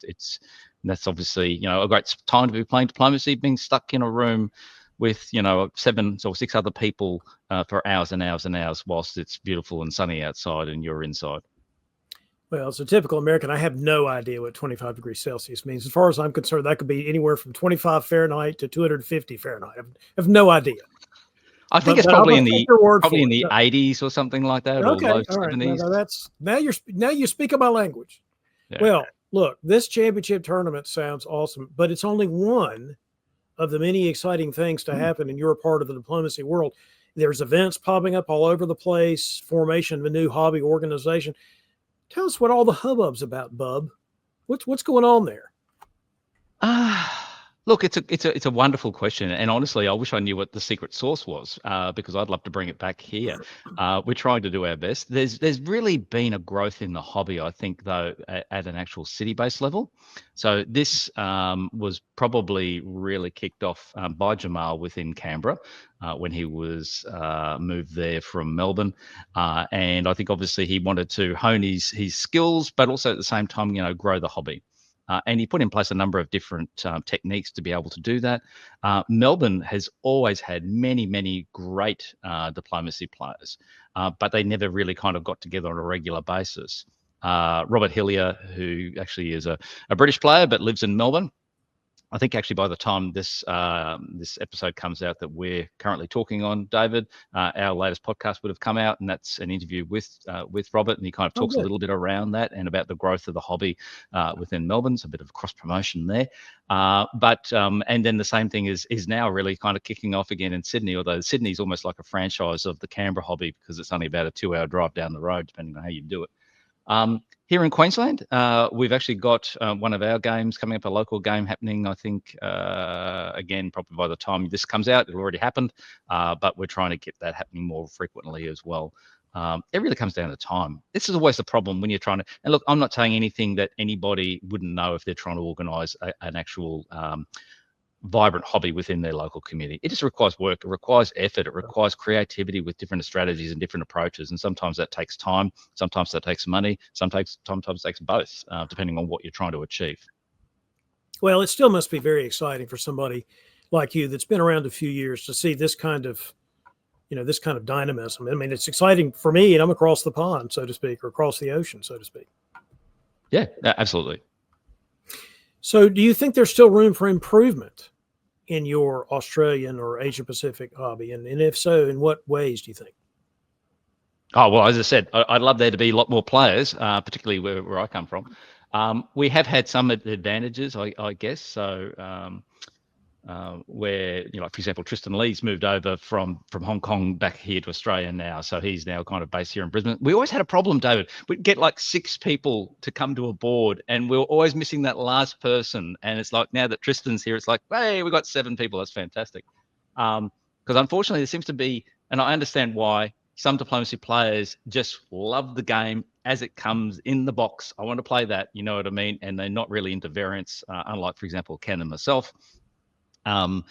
that's obviously, a great time to be playing diplomacy, being stuck in a room with, 7 or 6 other people for hours and hours and hours whilst it's beautiful and sunny outside and you're inside. Well, as a typical American, I have no idea what 25 degrees Celsius means. As far as I'm concerned, that could be anywhere from 25 Fahrenheit to 250 Fahrenheit. I have no idea. I think it's probably in the 80s or something like that. Okay, or low all right. 70s. Now you speak my language. Yeah. Well, look, this championship tournament sounds awesome, but it's only one of the many exciting things to happen in your part of the diplomacy world. There's events popping up all over the place, formation of a new hobby organization. Tell us what all the hubbub's about, bub. What's going on there? Look, it's a wonderful question, and honestly, I wish I knew what the secret sauce was, because I'd love to bring it back here. We're trying to do our best. There's really been a growth in the hobby, I think, though, at an actual city-based level. So this was probably really kicked off by Jamal within Canberra when he was moved there from Melbourne, and I think obviously he wanted to hone his skills, but also at the same time, grow the hobby. And he put in place a number of different techniques to be able to do that. Melbourne has always had many, many great diplomacy players, but they never really kind of got together on a regular basis. Robert Hillier, who actually is a British player but lives in Melbourne. I think actually by the time this episode comes out that we're currently talking on, David, our latest podcast would have come out, and that's an interview with Robert, and he kind of talks a little bit around that and about the growth of the hobby within Melbourne. So a bit of cross promotion there, and then the same thing is now really kind of kicking off again in Sydney. Although Sydney's almost like a franchise of the Canberra hobby because it's only about a 2-hour drive down the road, depending on how you do it. Here in Queensland, we've actually got one of our games coming up, a local game happening, I think, again, probably by the time this comes out, it'll already happened, but we're trying to get that happening more frequently as well. It really comes down to time. This is always the problem when you're trying to, and look, I'm not saying anything that anybody wouldn't know if they're trying to organise an actual vibrant hobby within their local community. It just requires work. It requires effort. It requires creativity with different strategies and different approaches. And sometimes that takes time. Sometimes that takes money. Sometimes it takes both, depending on what you're trying to achieve. Well, it still must be very exciting for somebody like you that's been around a few years to see this kind of, this kind of dynamism. I mean, it's exciting for me, and I'm across the pond, so to speak, or across the ocean, so to speak. Yeah, absolutely. So do you think there's still room for improvement in your Australian or Asia Pacific hobby? And if so, in what ways do you think? Oh, well, as I said, I'd love there to be a lot more players, particularly where I come from. We have had some advantages, I guess. So where, like, for example, Tristan Lee's moved over from Hong Kong back here to Australia now. So he's now kind of based here in Brisbane. We always had a problem, David. We'd get like 6 people to come to a board and we were always missing that last person. And it's like, now that Tristan's here, it's like, hey, we got 7 people. That's fantastic. Because unfortunately there seems to be, and I understand why, some diplomacy players just love the game as it comes in the box. I want to play that, you know what I mean? And they're not really into variants, unlike, for example, Ken and myself. So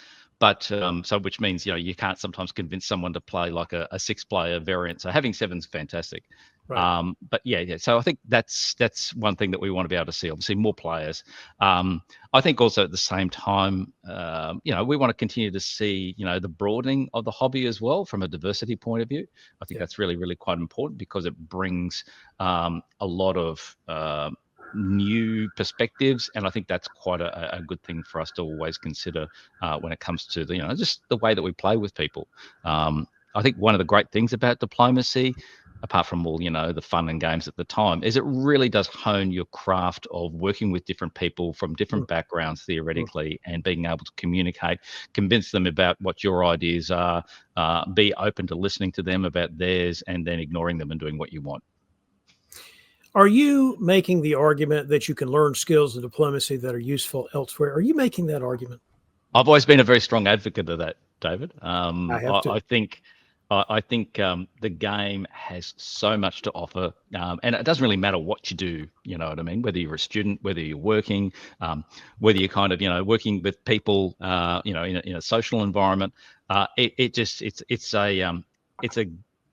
which means, you can't sometimes convince someone to play like a 6-player variant. So having 7's fantastic. Right. But yeah. So I think that's one thing that we want to be able to see, obviously more players. I think also at the same time, we want to continue to see, the broadening of the hobby as well from a diversity point of view. I think that's really, really quite important because it brings a lot of new perspectives, and I think that's quite a good thing for us to always consider when it comes to just the way that we play with people. I think one of the great things about diplomacy, apart from all the fun and games at the time, is it really does hone your craft of working with different people from different backgrounds theoretically, and being able to communicate, convince them about what your ideas are, be open to listening to them about theirs, and then ignoring them and doing what you want. Are you making the argument that you can learn skills of diplomacy that are useful elsewhere? Are you making that argument? I've always been a very strong advocate of that, David. I think the game has so much to offer, and it doesn't really matter what you do. You know what I mean? Whether you're a student, whether you're working, whether you're kind of working with people, in a social environment. It's a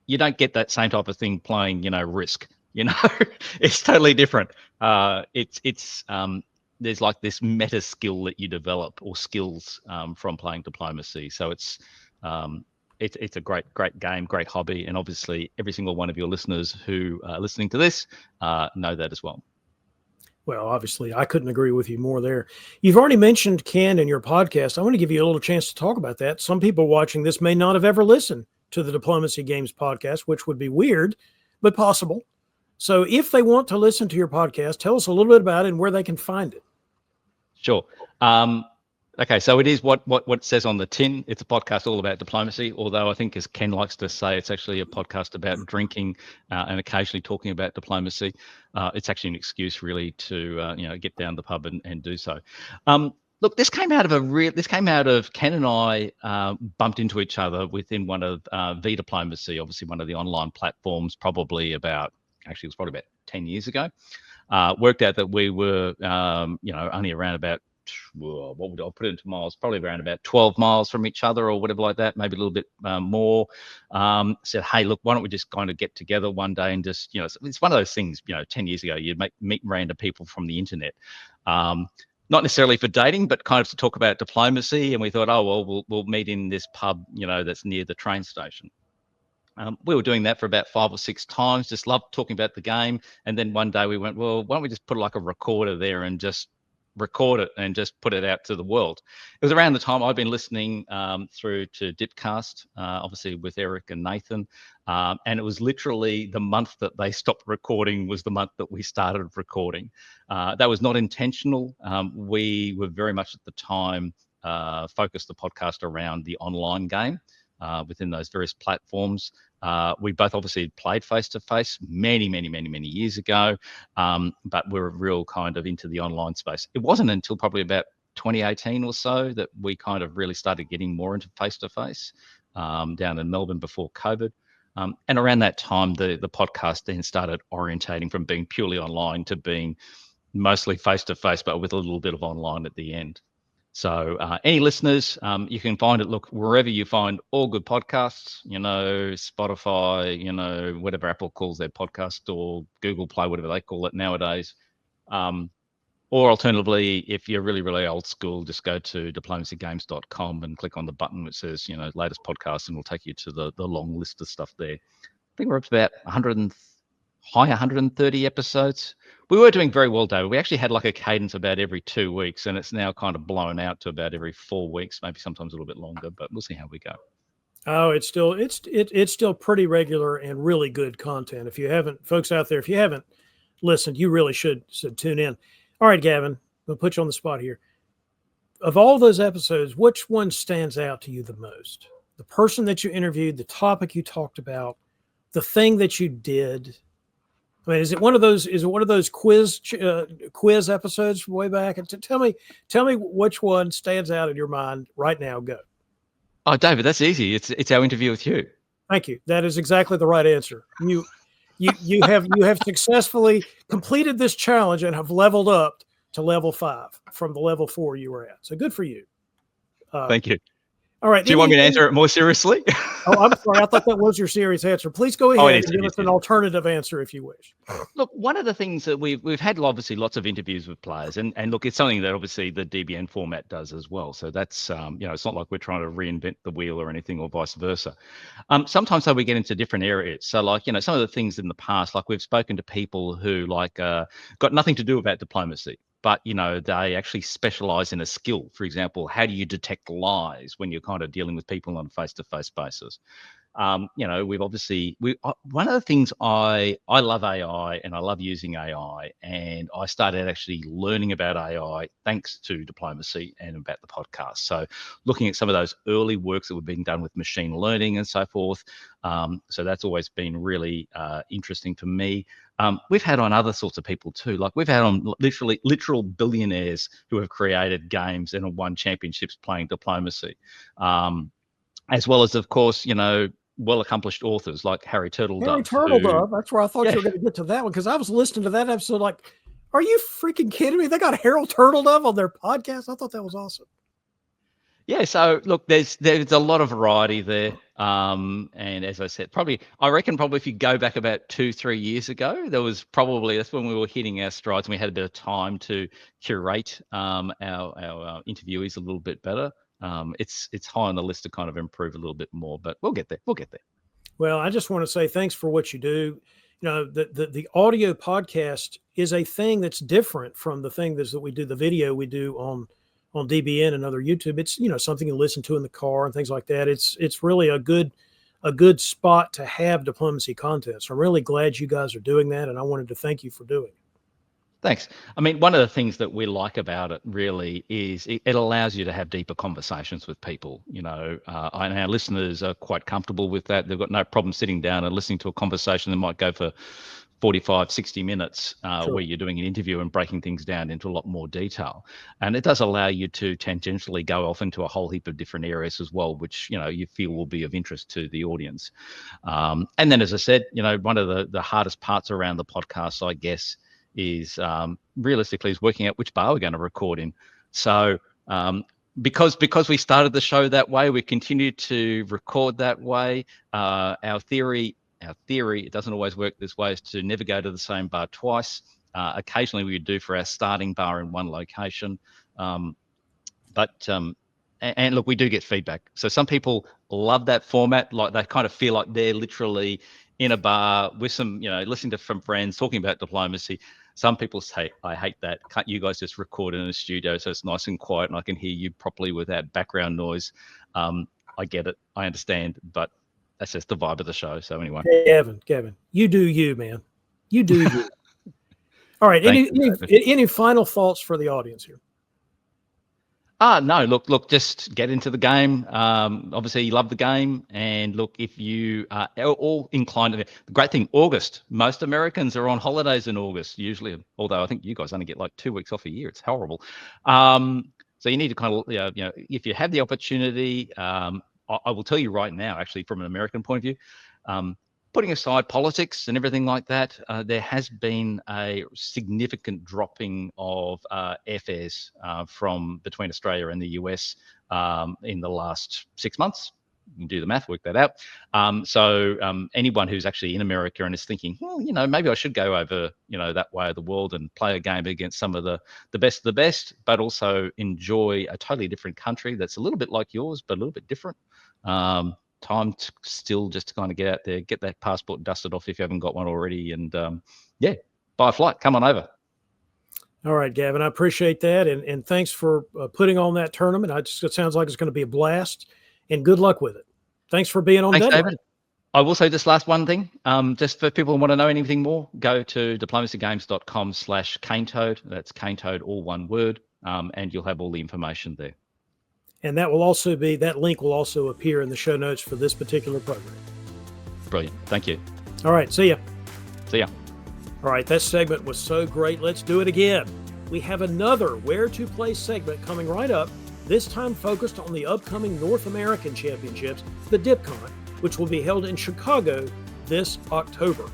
you don't get that same type of thing playing Risk. It's totally different. There's like this meta skill that you develop, or skills from playing diplomacy. So it's a great game, great hobby, and obviously every single one of your listeners who are listening to this know that as well. Well, obviously, I couldn't agree with you more there. You've already mentioned Ken in your podcast. I want to give you a little chance to talk about that. Some people watching this may not have ever listened to the Diplomacy Games podcast, which would be weird, but possible. So if they want to listen to your podcast, tell us a little bit about it and where they can find it. Sure. Okay, so it is what it says on the tin. It's a podcast all about diplomacy, although I think, as Ken likes to say, it's actually a podcast about drinking and occasionally talking about diplomacy. It's actually an excuse really to get down the pub and do so. Look, this came out of Ken and I bumped into each other within one of V Diplomacy, obviously one of the online platforms, probably about 10 years ago. Worked out that we were, only around about, what would I put it into miles? Probably around about 12 miles from each other or whatever like that, maybe a little bit more. Said, hey, look, why don't we just kind of get together one day and just, it's one of those things, 10 years ago, you'd meet random people from the internet. Not necessarily for dating, but kind of to talk about diplomacy. And we thought, oh, well, we'll meet in this pub, that's near the train station. We were doing that for about 5 or 6 times, just loved talking about the game. And then one day we went, well, why don't we just put like a recorder there and just record it and just put it out to the world? It was around the time I've been listening through to Dipcast, obviously with Eric and Nathan. And it was literally the month that they stopped recording was the month that we started recording. That was not intentional. We were very much at the time focused the podcast around the online game within those various platforms. We both obviously played face-to-face many years ago, but we're real kind of into the online space. It wasn't until probably about 2018 or so that we kind of really started getting more into face-to-face down in Melbourne before COVID. And around that time, the podcast then started orientating from being purely online to being mostly face-to-face, but with a little bit of online at the end. So any listeners, you can find it, look, wherever you find all good podcasts, Spotify, whatever Apple calls their podcast, or Google Play, whatever they call it nowadays. Or alternatively, if you're really, really old school, just go to diplomacygames.com and click on the button which says, latest podcast, and it'll take you to the long list of stuff there. I think we're up to about 130 episodes. We were doing very well, David. We actually had like a cadence about every 2 weeks, and it's now kind of blown out to about every 4 weeks, maybe sometimes a little bit longer, but we'll see how we go. Oh, it's still pretty regular and really good content. If you haven't, folks out there, if you haven't listened, you really should tune in. All right, Gavin, I'll put you on the spot here. Of all those episodes, which one stands out to you the most? The person that you interviewed, the topic you talked about, the thing that you did. I mean, is it one of those quiz episodes from way back? And tell me which one stands out in your mind right now. Go. Oh, David, that's easy. It's our interview with you. Thank you. That is exactly the right answer. You have successfully completed this challenge and have leveled up to level 5 from the level 4 you were at. So good for you. Thank you. All right. Do you want me to answer it more seriously? Oh, I'm sorry. I thought that was your serious answer. Please go ahead and give us an alternative answer if you wish. Look, one of the things that we've had obviously lots of interviews with players, and look, it's something that obviously the DBN format does as well. So that's it's not like we're trying to reinvent the wheel or anything, or vice versa. Sometimes though we get into different areas. So like some of the things in the past, like we've spoken to people who got nothing to do about diplomacy, but they actually specialize in a skill. For example, how do you detect lies when you're kind of dealing with people on a face-to-face basis? We've obviously one of the things I love AI, and I love using AI, and I started actually learning about AI thanks to diplomacy and about the podcast. So looking at some of those early works that were being done with machine learning and so forth. So that's always been really interesting for me. We've had on other sorts of people too. Like we've had on literal billionaires who have created games and have won championships playing diplomacy, as well as, of course, well-accomplished authors like Harry Turtledove. That's where I thought you were going to get to that one, because I was listening to that episode like, are you freaking kidding me? They got Harold Turtledove on their podcast. I thought that was awesome. Yeah, so look, there's a lot of variety there, and as I said, I reckon if you go back about 2-3 years ago, that's when we were hitting our strides and we had a bit of time to curate our interviewees a little bit better. It's high on the list to kind of improve a little bit more, but we'll get there. Well, I just want to say thanks for what you do. The audio podcast is a thing that's different from the thing that we do, the video we do on DBN and other YouTube. It's something you listen to in the car and things like that. It's really a good spot to have diplomacy content. So I'm really glad you guys are doing that, and I wanted to thank you for doing it. Thanks. I mean, one of the things that we like about it really is it allows you to have deeper conversations with people. And our listeners are quite comfortable with that. They've got no problem sitting down and listening to a conversation that might go for 45, 60 minutes Sure. where you're doing an interview and breaking things down into a lot more detail. And it does allow you to tangentially go off into a whole heap of different areas as well, which, you feel will be of interest to the audience. And then, as I said, one of the hardest parts around the podcast, I guess, is realistically is working out which bar we're going to record in. So because we started the show that way, we continue to record that way. Our theory, it doesn't always work this way, is to never go to the same bar twice. Occasionally we do for our starting bar in one location. And look, we do get feedback. So some people love that format. Like they kind of feel like they're literally in a bar with some, listening to from friends talking about diplomacy. Some people say, I hate that. Can't you guys just record in a studio so it's nice and quiet and I can hear you properly without background noise? I get it. I understand. But that's just the vibe of the show. So anyway. Kevin, you do you, man. You do you. All right. Any final thoughts for the audience here? No, look, just get into the game. Obviously, you love the game. And look, if you are all inclined to the great thing, August, most Americans are on holidays in August, usually, although I think you guys only get like 2 weeks off a year. It's horrible. So you need to kind of, if you have the opportunity, I will tell you right now, actually, from an American point of view, putting aside politics and everything like that, there has been a significant dropping of airfares from between Australia and the US in the last 6 months. You can do the math, work that out. So anyone who's actually in America and is thinking, well, maybe I should go over, that way of the world and play a game against some of the best of the best, but also enjoy a totally different country that's a little bit like yours, but a little bit different. Time to still just to kind of get out there, get that passport dusted off if you haven't got one already, and buy a flight, come on over. All right, Gavin, I appreciate that, and thanks for putting on that tournament. It sounds like it's going to be a blast, and good luck with it. Thanks for being on Deadline. David. I will say this last one thing, just for people who want to know anything more, go to diplomacygames.com/canetoad. That's canetoad, all one word, and you'll have all the information there. And that link will also appear in the show notes for this particular program. Brilliant. Thank you. All right. See ya. See ya. All right. That segment was so great. Let's do it again. We have another Where to Play segment coming right up, this time focused on the upcoming North American Championships, the Dipcon, which will be held in Chicago this October.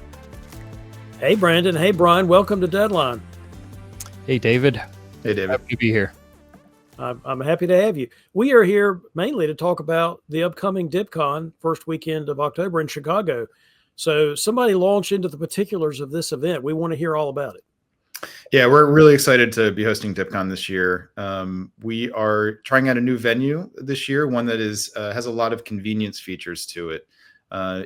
Hey, Brandon. Hey, Brian. Welcome to Deadline. Hey, David. Hey, David. Happy to be here. I'm happy to have you. We are here mainly to talk about the upcoming Dipcon, first weekend of October in Chicago. So somebody launch into the particulars of this event. We want to hear all about it. Yeah, we're really excited to be hosting Dipcon this year. We are trying out a new venue this year, one that has a lot of convenience features to it.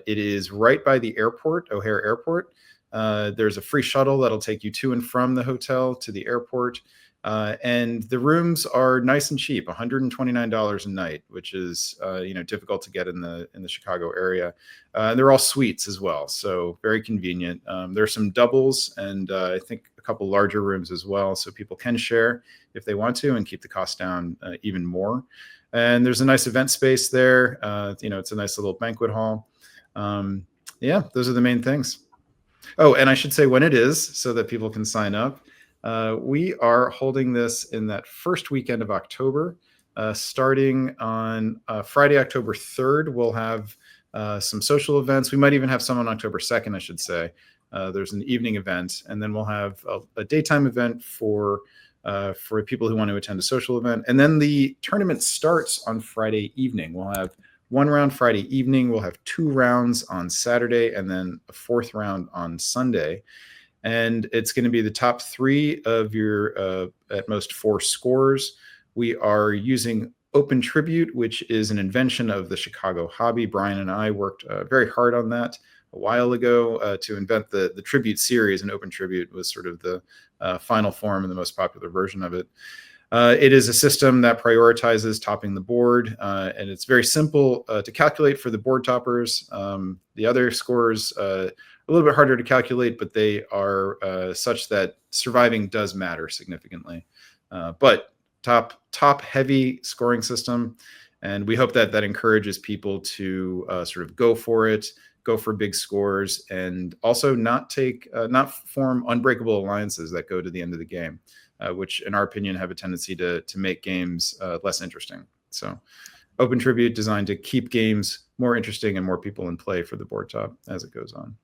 It is right by the airport, O'Hare Airport. There's a free shuttle that'll take you to and from the hotel to the airport. And the rooms are nice and cheap, $129 a night, which is difficult to get in the Chicago area. They're all suites as well, so very convenient. There are some doubles and I think a couple larger rooms as well, so people can share if they want to and keep the cost down even more. And there's a nice event space there. It's a nice little banquet hall. Those are the main things. Oh, and I should say when it is so that people can sign up. We are holding this in that first weekend of October, starting on Friday, October 3rd. We'll have some social events. We might even have some on October 2nd, I should say. There's an evening event, and then we'll have a daytime event for people who want to attend a social event. And then the tournament starts on Friday evening. We'll have one round Friday evening. We'll have 2 rounds on Saturday, and then a 4th round on Sunday. And it's going to be the top 3 of your at most 4 scores. We are using Open Tribute, which is an invention of the Chicago hobby. Brian and I worked very hard on that a while ago to invent the Tribute series, and Open Tribute was sort of the final form and the most popular version of it. It is a system that prioritizes topping the board, and it's very simple to calculate for the board toppers. The other scores a little bit harder to calculate, but they are such that surviving does matter significantly. But top heavy scoring system, and we hope that encourages people to sort of go for it, go for big scores, and also not form unbreakable alliances that go to the end of the game, which in our opinion have a tendency to make games less interesting. So Open Tribute designed to keep games more interesting and more people in play for the board top as it goes on.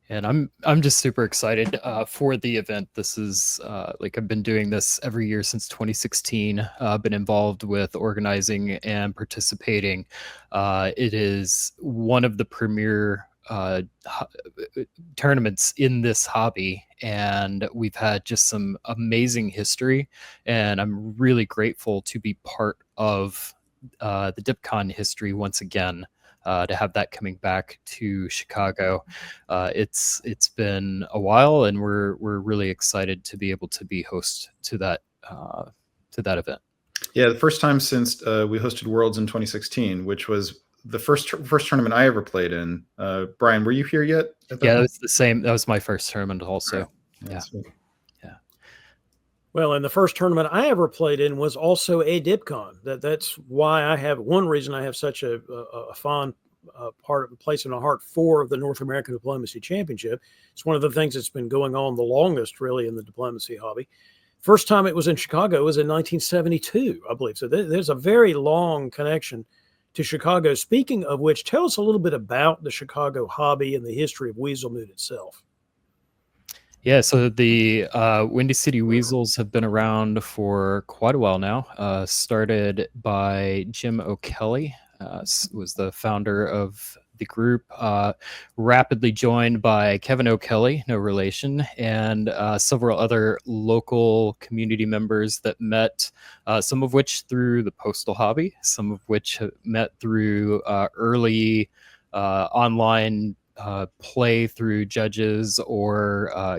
And I'm just super excited for the event. This is I've been doing this every year since 2016. Been involved with organizing and participating. It is one of the premier tournaments in this hobby, and we've had just some amazing history. And I'm really grateful to be part of the Dipcon history once again. To have that coming back to Chicago. It's been a while, and we're really excited to be able to be host to that event. Yeah, the first time since we hosted Worlds in 2016, which was the first tournament I ever played in. Brian, were you here yet? Yeah, it was the same. That was my first tournament also. Right. Yeah. Well, and the first tournament I ever played in was also a Dipcon. That's why one reason I have such a fond place in my heart for the North American Diplomacy Championship. It's one of the things that's been going on the longest, really, in the diplomacy hobby. First time it was in Chicago was in 1972, I believe. So there's a very long connection to Chicago. Speaking of which, tell us a little bit about the Chicago hobby and the history of Weaselmoot itself. Yeah, so the Windy City Weasels have been around for quite a while now. Started by Jim O'Kelly, was the founder of the group, rapidly joined by Kevin O'Kelly, no relation, and several other local community members that met, some of which through the postal hobby, some of which met through early online play through judges or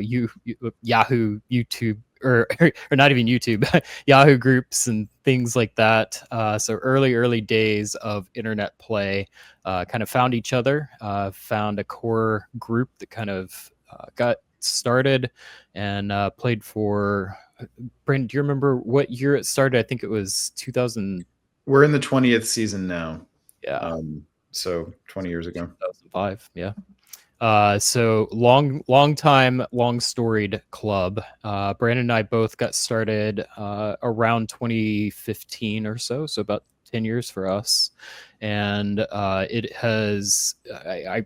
Yahoo, YouTube, or not even YouTube, Yahoo groups and things like that. So early days of internet play, kind of found each other, found a core group that kind of got started and played for. Brandon, do you remember what year it started? I think it was 2000. We're in the 20th season now. Yeah. So 20 years ago. 2005, yeah. So long time, long storied club. Brandon and I both got started around 2015 or so about 10 years for us. And it has, I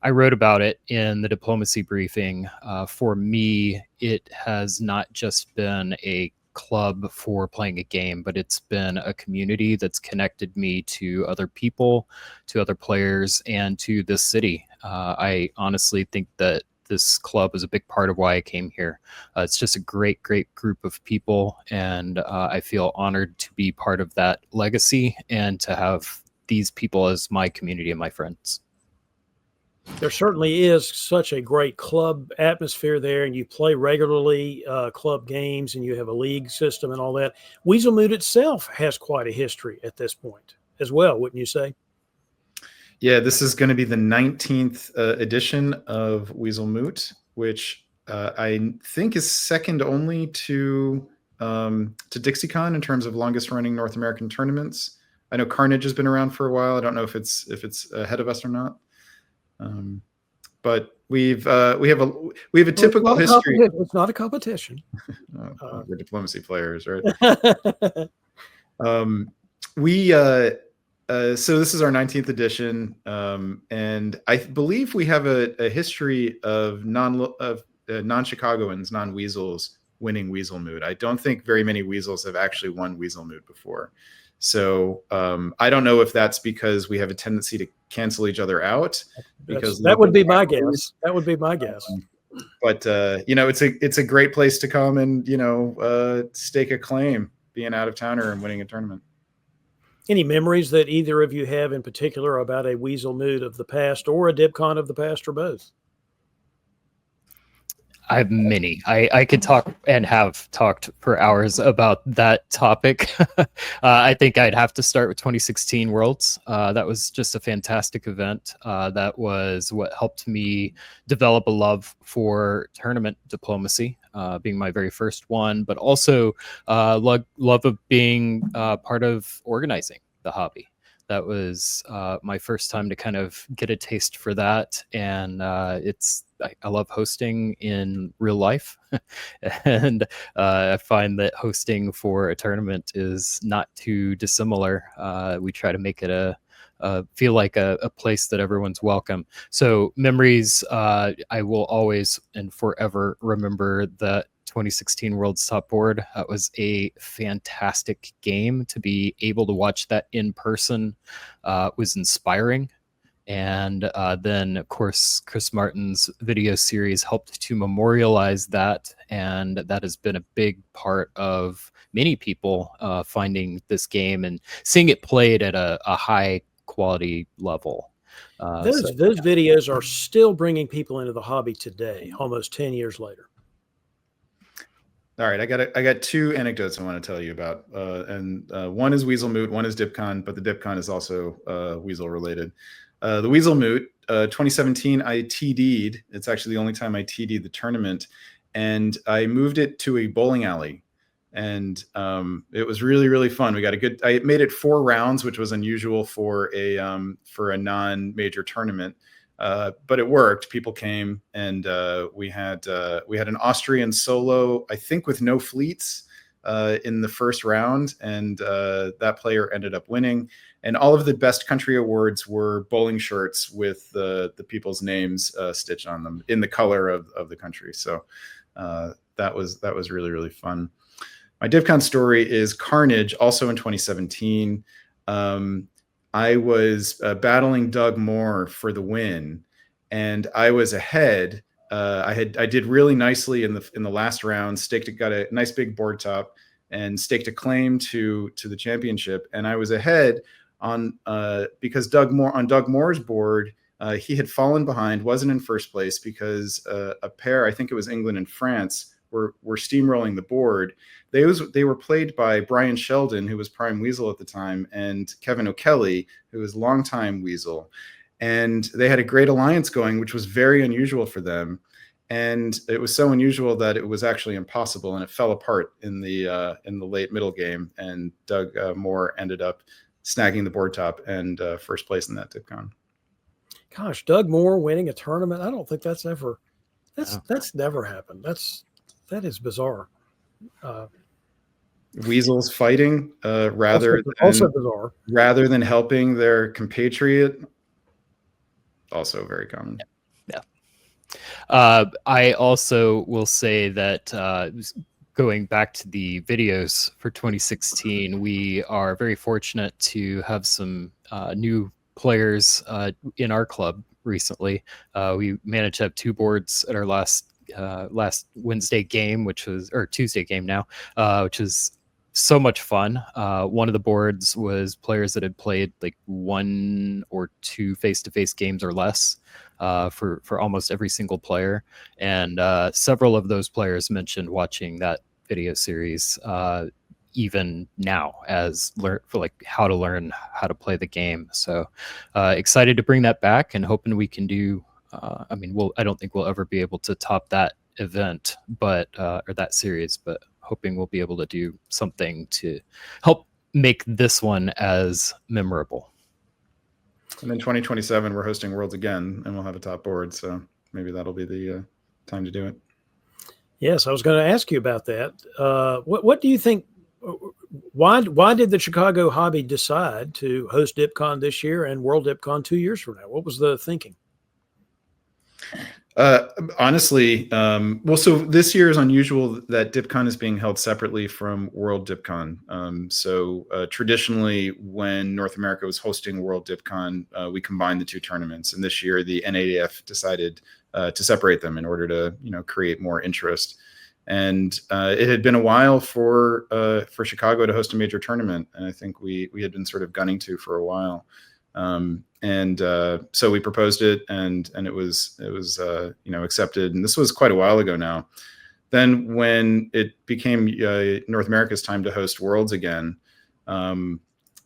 wrote about it in the diplomacy briefing. For me, it has not just been a club for playing a game, but it's been a community that's connected me to other people, to other players, and to this city. I honestly think that this club is a big part of why I came here. It's just a great group of people, and I feel honored to be part of that legacy and to have these people as my community and my friends. There certainly is such a great club atmosphere there, and you play regularly club games, and you have a league system and all that. Weaselmoot itself has quite a history at this point as well, wouldn't you say? Yeah, this is going to be the 19th edition of Weaselmoot, which I think is second only to Dixicon in terms of longest running North American tournaments. I know Carnage has been around for a while. I don't know if it's ahead of us or not. But we have a typical history. It's not a competition. We're diplomacy players, right? So this is our 19th edition, and I believe we have a history of non-Chicagoans, non-Weasels winning Weaselmoot. I don't think very many Weasels have actually won Weaselmoot before. So I don't know if that's because we have a tendency to cancel each other out. Because that would be my guess. That would be my guess. But it's a great place to come and stake a claim, being out of towner and winning a tournament. Any memories that either of you have in particular about a Weaselmoot of the past or a Dipcon of the past, or both? I have many. I could talk and have talked for hours about that topic. I think I'd have to start with 2016 Worlds. That was just a fantastic event. That was what helped me develop a love for tournament diplomacy, being my very first one, but also love of being part of organizing the hobby. That was my first time to kind of get a taste for that. And I love hosting in real life. And I find that hosting for a tournament is not too dissimilar. We try to make it feel like a place that everyone's welcome. So memories, I will always and forever remember that 2016 World's Top Board. That was a fantastic game. To be able to watch that in person was inspiring. And then, of course, Chris Martin's video series helped to memorialize that. And that has been a big part of many people finding this game and seeing it played at a high quality level. Those videos are still bringing people into the hobby today, almost 10 years later. All right, I got two anecdotes I want to tell you about, and one is Weaselmoot, one is Dipcon, but the Dipcon is also Weasel related. The Weaselmoot, 2017, I TD'd. It's actually the only time I TD'd the tournament, and I moved it to a bowling alley, and it was really fun. We got I made it 4 rounds, which was unusual for a non-major tournament. But it worked. People came, and we had an Austrian solo, I think with no fleets, in the first round, and that player ended up winning. And all of the best country awards were bowling shirts with the people's names stitched on them in the color of the country. So that was really, really fun. My Dipcon story is Carnage, also in 2017. I was battling Doug Moore for the win, and I was ahead. I did really nicely in the last round. Got a nice big board top and staked a claim to the championship. And I was ahead on because Doug Moore's board, he had fallen behind, wasn't in first place because a pair, I think it was England and France, were steamrolling the board. They were played by Brian Sheldon, who was Prime Weasel at the time, and Kevin O'Kelly, who was longtime Weasel. And they had a great alliance going, which was very unusual for them. And it was so unusual that it was actually impossible, and it fell apart in the late middle game. And Doug Moore ended up snagging the board top and first place in that Dipcon. Gosh, Doug Moore winning a tournament. I don't think that's never happened. That is bizarre. Weasels fighting rather than helping their compatriot. Also very common. Yeah. I also will say that going back to the videos for 2016, we are very fortunate to have some new players in our club recently. We managed to have 2 boards at our last Wednesday game, or Tuesday game now, which was so much fun. One of the boards was players that had played like 1 or 2 face-to-face games or less for almost every single player. And several of those players mentioned watching that video series even now for like how to learn how to play the game. So excited to bring that back and hoping we can do I don't think we'll ever be able to top that event, or that series, but hoping we'll be able to do something to help make this one as memorable. And then 2027, we're hosting Worlds again, and we'll have a top board. So maybe that'll be the time to do it. Yes, I was going to ask you about that. What do you think? Why did the Chicago hobby decide to host Dipcon this year and World Dipcon 2 years from now? What was the thinking? Honestly, so this year is unusual that Dipcon is being held separately from World Dipcon. So traditionally, when North America was hosting World Dipcon, we combined the 2 tournaments, and this year the NADF decided to separate them in order to create more interest. And it had been a while for Chicago to host a major tournament, and I think we had been sort of gunning to for a while. So we proposed it, and it was accepted. And this was quite a while ago now. Then when it became North America's time to host Worlds again,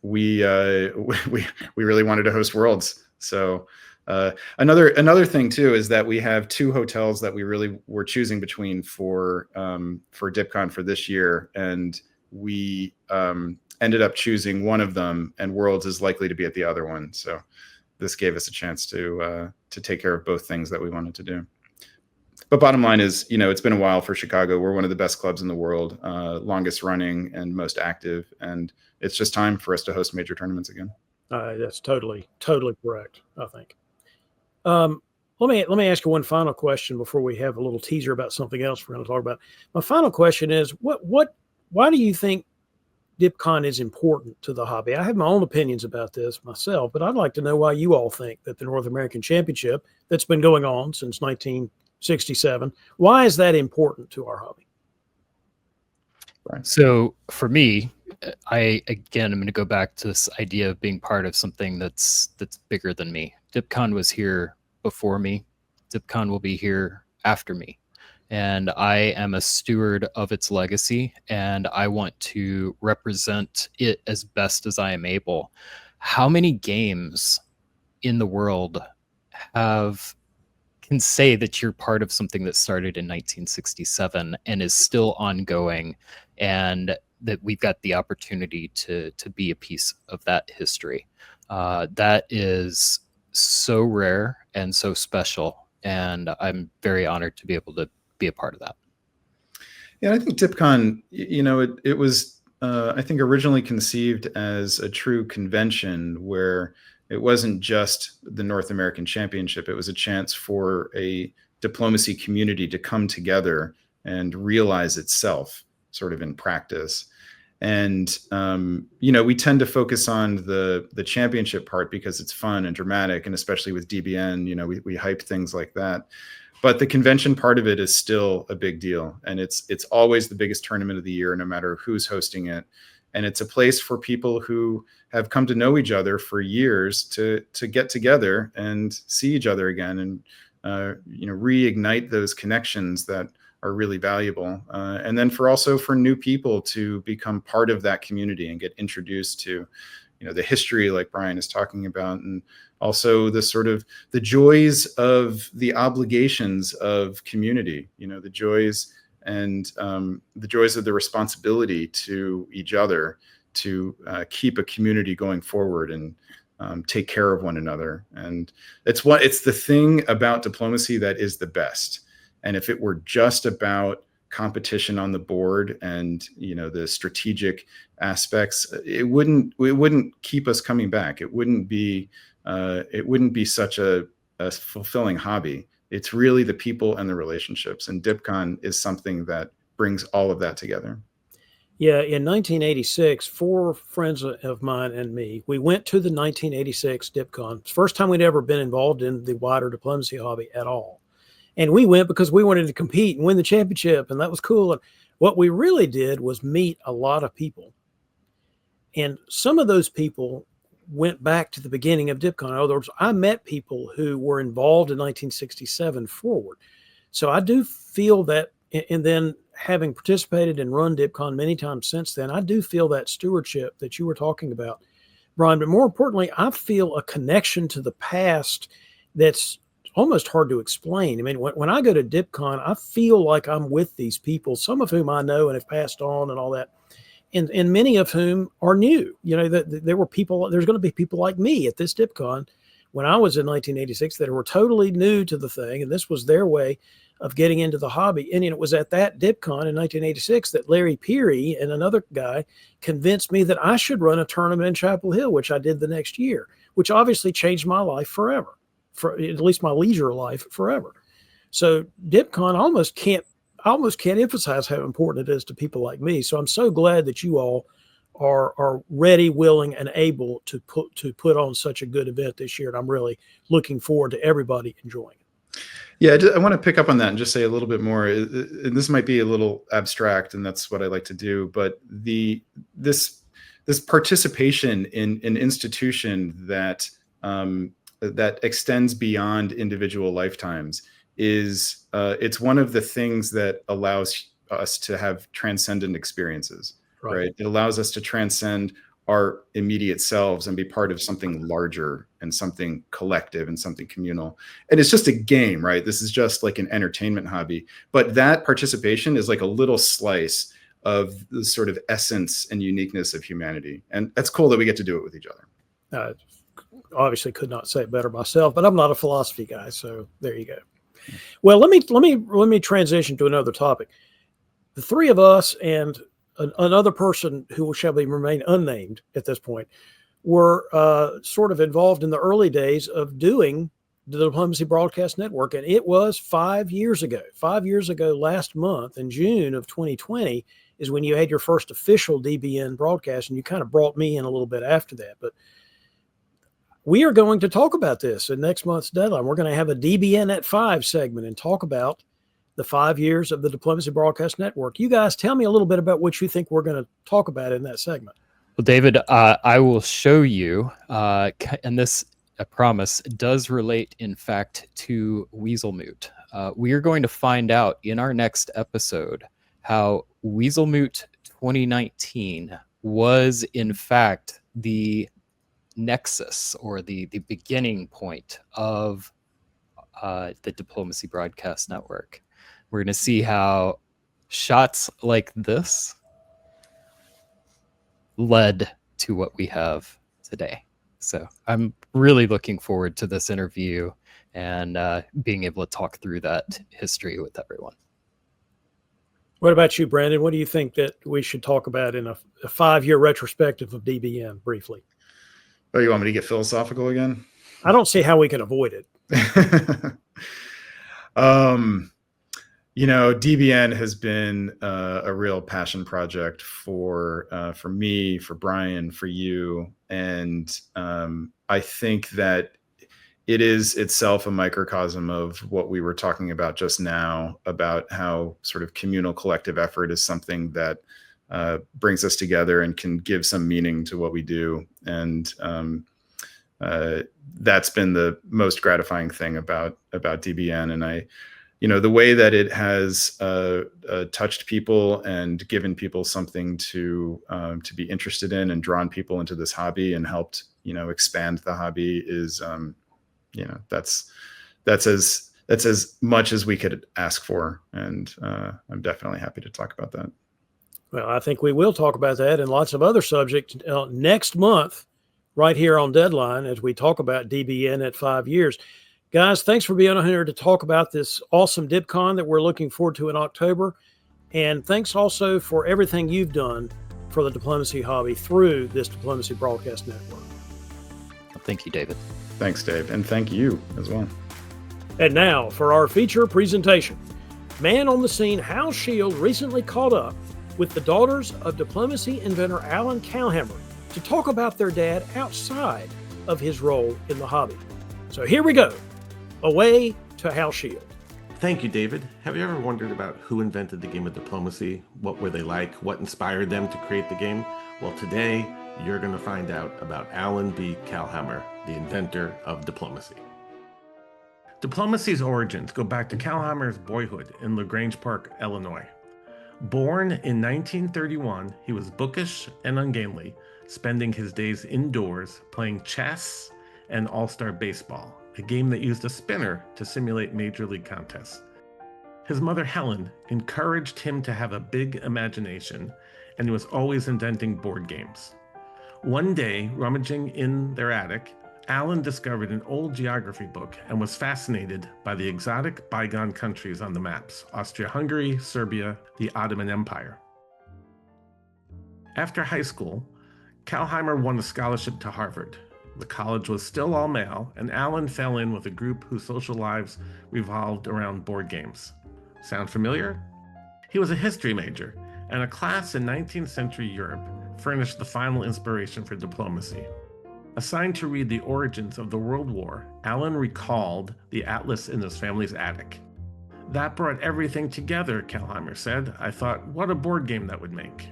we really wanted to host Worlds. So another thing too is that we have 2 hotels that we really were choosing between for Dipcon for this year, and we ended up choosing one of them, and Worlds is likely to be at the other one. So this gave us a chance to take care of both things that we wanted to do. But bottom line is, it's been a while for Chicago. We're one of the best clubs in the world, longest running and most active, and it's just time for us to host major tournaments again. That's totally correct, I think. Let me ask you one final question before we have a little teaser about something else we're going to talk about. My final question is, why do you think Dipcon is important to the hobby? I have my own opinions about this myself, but I'd like to know why you all think that the North American Championship, that's been going on since 1967, why is that important to our hobby? Right. So for me, I'm going to go back to this idea of being part of something that's bigger than me. Dipcon was here before me. Dipcon will be here after me. And I am a steward of its legacy, and I want to represent it as best as I am able. How many games in the world can say that you're part of something that started in 1967 and is still ongoing, and that we've got the opportunity to be a piece of that history? That is so rare and so special, and I'm very honored to be able to be a part of that. Yeah, I think Dipcon, it was, I think, originally conceived as a true convention where it wasn't just the North American Championship. It was a chance for a diplomacy community to come together and realize itself sort of in practice. And we tend to focus on the championship part because it's fun and dramatic, and especially with DBN, we hype things like that. But the convention part of it is still a big deal, and it's always the biggest tournament of the year, no matter who's hosting it. And it's a place for people who have come to know each other for years to get together and see each other again, and reignite those connections that are really valuable. And then for new people to become part of that community and get introduced to, the history like Brian is talking about, and also the sort of the joys of the obligations of community, the joys and the joys of the responsibility to each other to keep a community going forward and take care of one another. And it's the thing about diplomacy that is the best. And if it were just about competition on the board and the strategic aspects, it wouldn't keep us coming back. It wouldn't be such a fulfilling hobby. It's really the people and the relationships, and Dipcon is something that brings all of that together. Yeah, in 1986, 4 friends of mine and me, we went to the 1986 Dipcon. It's the first time we'd ever been involved in the wider diplomacy hobby at all. And we went because we wanted to compete and win the championship, and that was cool. And what we really did was meet a lot of people. And some of those people went back to the beginning of Dipcon. In other words, I met people who were involved in 1967 forward. So I do feel that, and then having participated and run Dipcon many times since then, I do feel that stewardship that you were talking about, Brian. But more importantly, I feel a connection to the past that's almost hard to explain. I mean, when I go to Dipcon, I feel like I'm with these people, some of whom I know and have passed on and all that. And many of whom are new. There were people, there's going to be people like me at this Dipcon when I was in 1986 that were totally new to the thing. And this was their way of getting into the hobby. And it was at that Dipcon in 1986 that Larry Peary and another guy convinced me that I should run a tournament in Chapel Hill, which I did the next year, which obviously changed my life forever, for at least my leisure life forever. So Dipcon I almost can't emphasize how important it is to people like me. So I'm so glad that you all are ready, willing, and able to put on such a good event this year. And I'm really looking forward to everybody enjoying it. Yeah, I want to pick up on that and just say a little bit more. And this might be a little abstract, and that's what I like to do. But this participation in an institution that extends beyond individual lifetimes is it's one of the things that allows us to have transcendent experiences, right? It allows us to transcend our immediate selves and be part of something larger and something collective and something communal. And it's just a game, right? This is just like an entertainment hobby, but that participation is like a little slice of the sort of essence and uniqueness of humanity. And that's cool that we get to do it with each other. Obviously could not say it better myself, but I'm not a philosophy guy. So there you go. Well, let me transition to another topic. The three of us and another person who shall remain unnamed at this point were sort of involved in the early days of doing the Diplomacy Broadcast Network. And it was 5 years ago. 5 years ago, last month in June of 2020 is when you had your first official DBN broadcast, and you kind of brought me in a little bit after that. But we are going to talk about this in next month's deadline. We're going to have a DBN at 5 segment and talk about the 5 years of the Diplomacy Broadcast Network. You guys tell me a little bit about what you think we're going to talk about in that segment. Well, David, I will show you, and this, I promise, does relate, in fact, to Weaselmoot. We are going to find out in our next episode how Weaselmoot 2019 was, in fact, the nexus or the beginning point of the Diplomacy Broadcast Network. We're going to see how shots like this led to what we have today. So I'm really looking forward to this interview and being able to talk through that history with everyone. What about you, Brandon? What do you think that we should talk about in a 5-year retrospective of DBN briefly? Oh, you want me to get philosophical again? I don't see how we can avoid it. DBN has been a real passion project for me, for Brian, for you. And I think that it is itself a microcosm of what we were talking about just now, about how sort of communal collective effort is something that brings us together and can give some meaning to what we do. And that's been the most gratifying thing about DBN. And the way that it has touched people and given people something to be interested in and drawn people into this hobby and helped, expand the hobby is, that's as much as we could ask for. And I'm definitely happy to talk about that. Well, I think we will talk about that and lots of other subjects next month, right here on Deadline, as we talk about DBN at 5 years. Guys, thanks for being on here to talk about this awesome Dipcon that we're looking forward to in October. And thanks also for everything you've done for the diplomacy hobby through this Diplomacy Broadcast Network. Thank you, David. Thanks, Dave. And thank you as well. And now for our feature presentation. Man on the scene, Hal Schild recently caught up with the daughters of diplomacy inventor Allan Calhamer to talk about their dad outside of his role in the hobby. So here we go. Away to Hal Schild. Thank you, David. Have you ever wondered about who invented the game of diplomacy? What were they like? What inspired them to create the game? Well, today you're going to find out about Allan B. Calhamer, the inventor of diplomacy. Diplomacy's origins go back to Calhamer's boyhood in LaGrange Park, Illinois. Born in 1931, he was bookish and ungainly, spending his days indoors playing chess and all-star baseball, a game that used a spinner to simulate major league contests. His mother, Helen, encouraged him to have a big imagination, and he was always inventing board games. One day, rummaging in their attic, Allan discovered an old geography book and was fascinated by the exotic bygone countries on the maps: Austria-Hungary, Serbia, the Ottoman Empire. After high school, Calhamer won a scholarship to Harvard. The college was still all male, and Allan fell in with a group whose social lives revolved around board games. Sound familiar? He was a history major, and a class in 19th century Europe furnished the final inspiration for diplomacy. Assigned to read the origins of the World War, Allan recalled the atlas in his family's attic. That brought everything together, Calhamer said. I thought, what a board game that would make.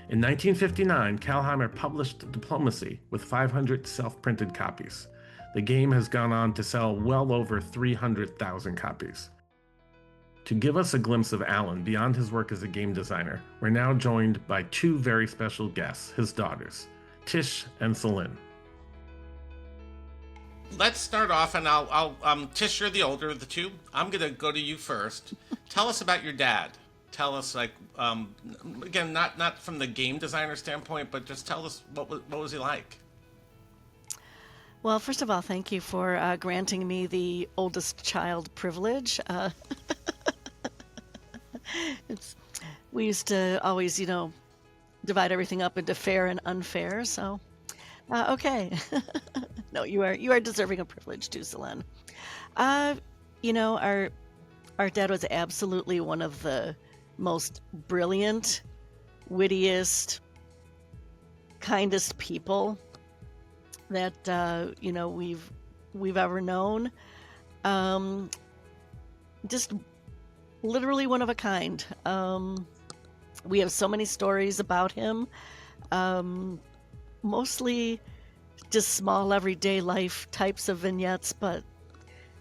In 1959, Calhamer published Diplomacy with 500 self-printed copies. The game has gone on to sell well over 300,000 copies. To give us a glimpse of Allan beyond his work as a game designer, we're now joined by two very special guests, his daughters, Tish and Celine. Let's start off, and I'll Tish, you're the older of the two. I'm gonna go to you first. Tell us about your dad. Tell us, again, not from the game designer standpoint, but just tell us what was he like. Well, first of all, thank you for granting me the oldest child privilege. We used to always, divide everything up into fair and unfair. So, okay. No, you are deserving of privilege too, Celine. Our dad was absolutely one of the most brilliant, wittiest, kindest people that we've ever known. Just literally one of a kind. We have so many stories about him, mostly just small everyday life types of vignettes, but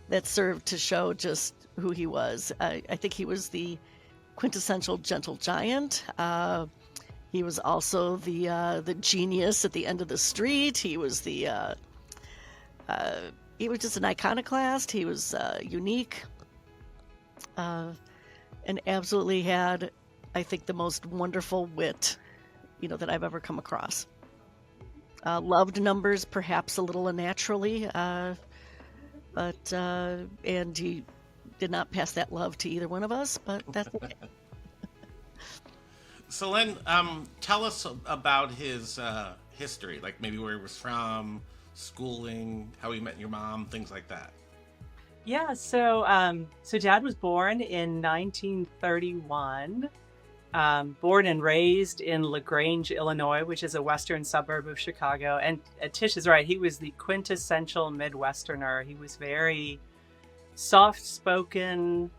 that served to show just who he was. I think he was the quintessential gentle giant. He was also the genius at the end of the street. He was he was just an iconoclast. He was unique, and absolutely had, I think, the most wonderful wit, that I've ever come across. Loved numbers, perhaps a little unnaturally, but and he did not pass that love to either one of us, but that's okay. So Len, tell us about his history, like maybe where he was from, schooling, how he met your mom, things like that. Yeah, so Dad was born in 1931, born and raised in LaGrange, Illinois, which is a western suburb of Chicago. And Tish is right; he was the quintessential Midwesterner. He was very soft-spoken,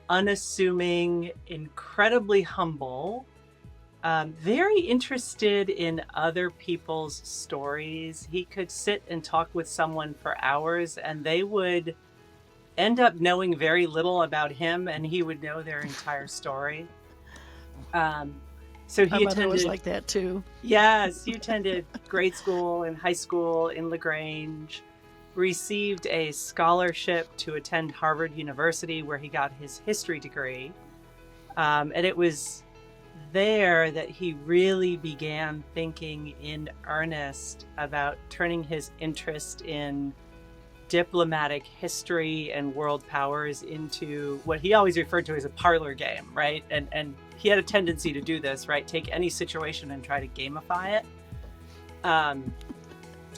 unassuming, incredibly humble. Very interested in other people's stories. He could sit and talk with someone for hours, and they would end up knowing very little about him, and he would know their entire story. So My he mother was attended, like that too. yes, he attended grade school and high school in LaGrange, received a scholarship to attend Harvard University, where he got his history degree. And it was there that he really began thinking in earnest about turning his interest in diplomatic history and world powers into what he always referred to as a parlor game, right? And he had a tendency to do this, right? Take any situation and try to gamify it.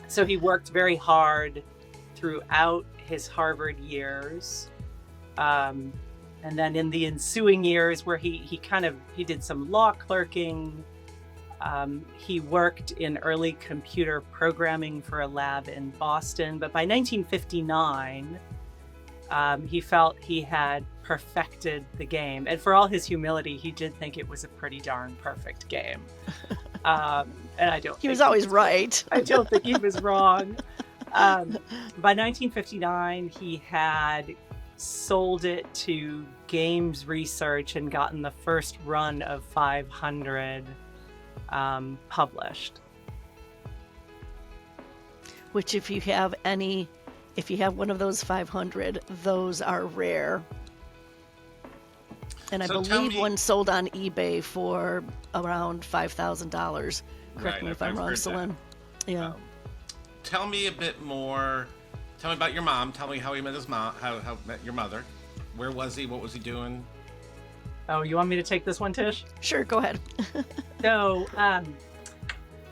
So he worked very hard throughout his Harvard years. And then in the ensuing years where he did some law clerking, he worked in early computer programming for a lab in Boston. But by 1959, he felt he had perfected the game. And for all his humility, he did think it was a pretty darn perfect game. And I don't. He was always right. I don't think he was wrong. By 1959, he had sold it to Games Research and gotten the first run of 500 published. Which, if you have one of those 500, those are rare. And I So tell believe me- one sold on eBay for around $5,000. Correct Right, me if I've I'm wrong, heard that. Celine. Yeah. Tell me a bit more. Tell me about your mom. Tell me how he met his mom. How met your mother. Where was he? What was he doing? Oh, you want me to take this one, Tish? Sure, go ahead. So,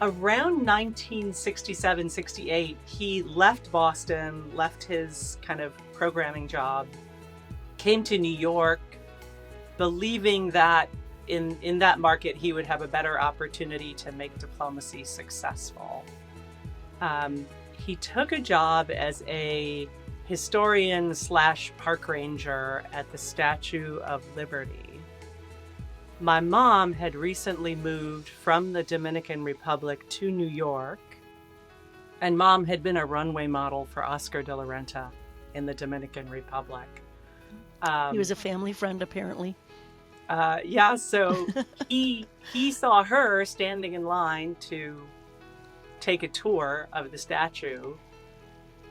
around 1967-68, he left Boston, left his kind of programming job, came to New York, believing that in that market he would have a better opportunity to make diplomacy successful. He took a job as a historian / park ranger at the Statue of Liberty. My mom had recently moved from the Dominican Republic to New York, and Mom had been a runway model for Oscar de la Renta in the Dominican Republic. He was a family friend, apparently. Yeah, so he saw her standing in line to take a tour of the statue,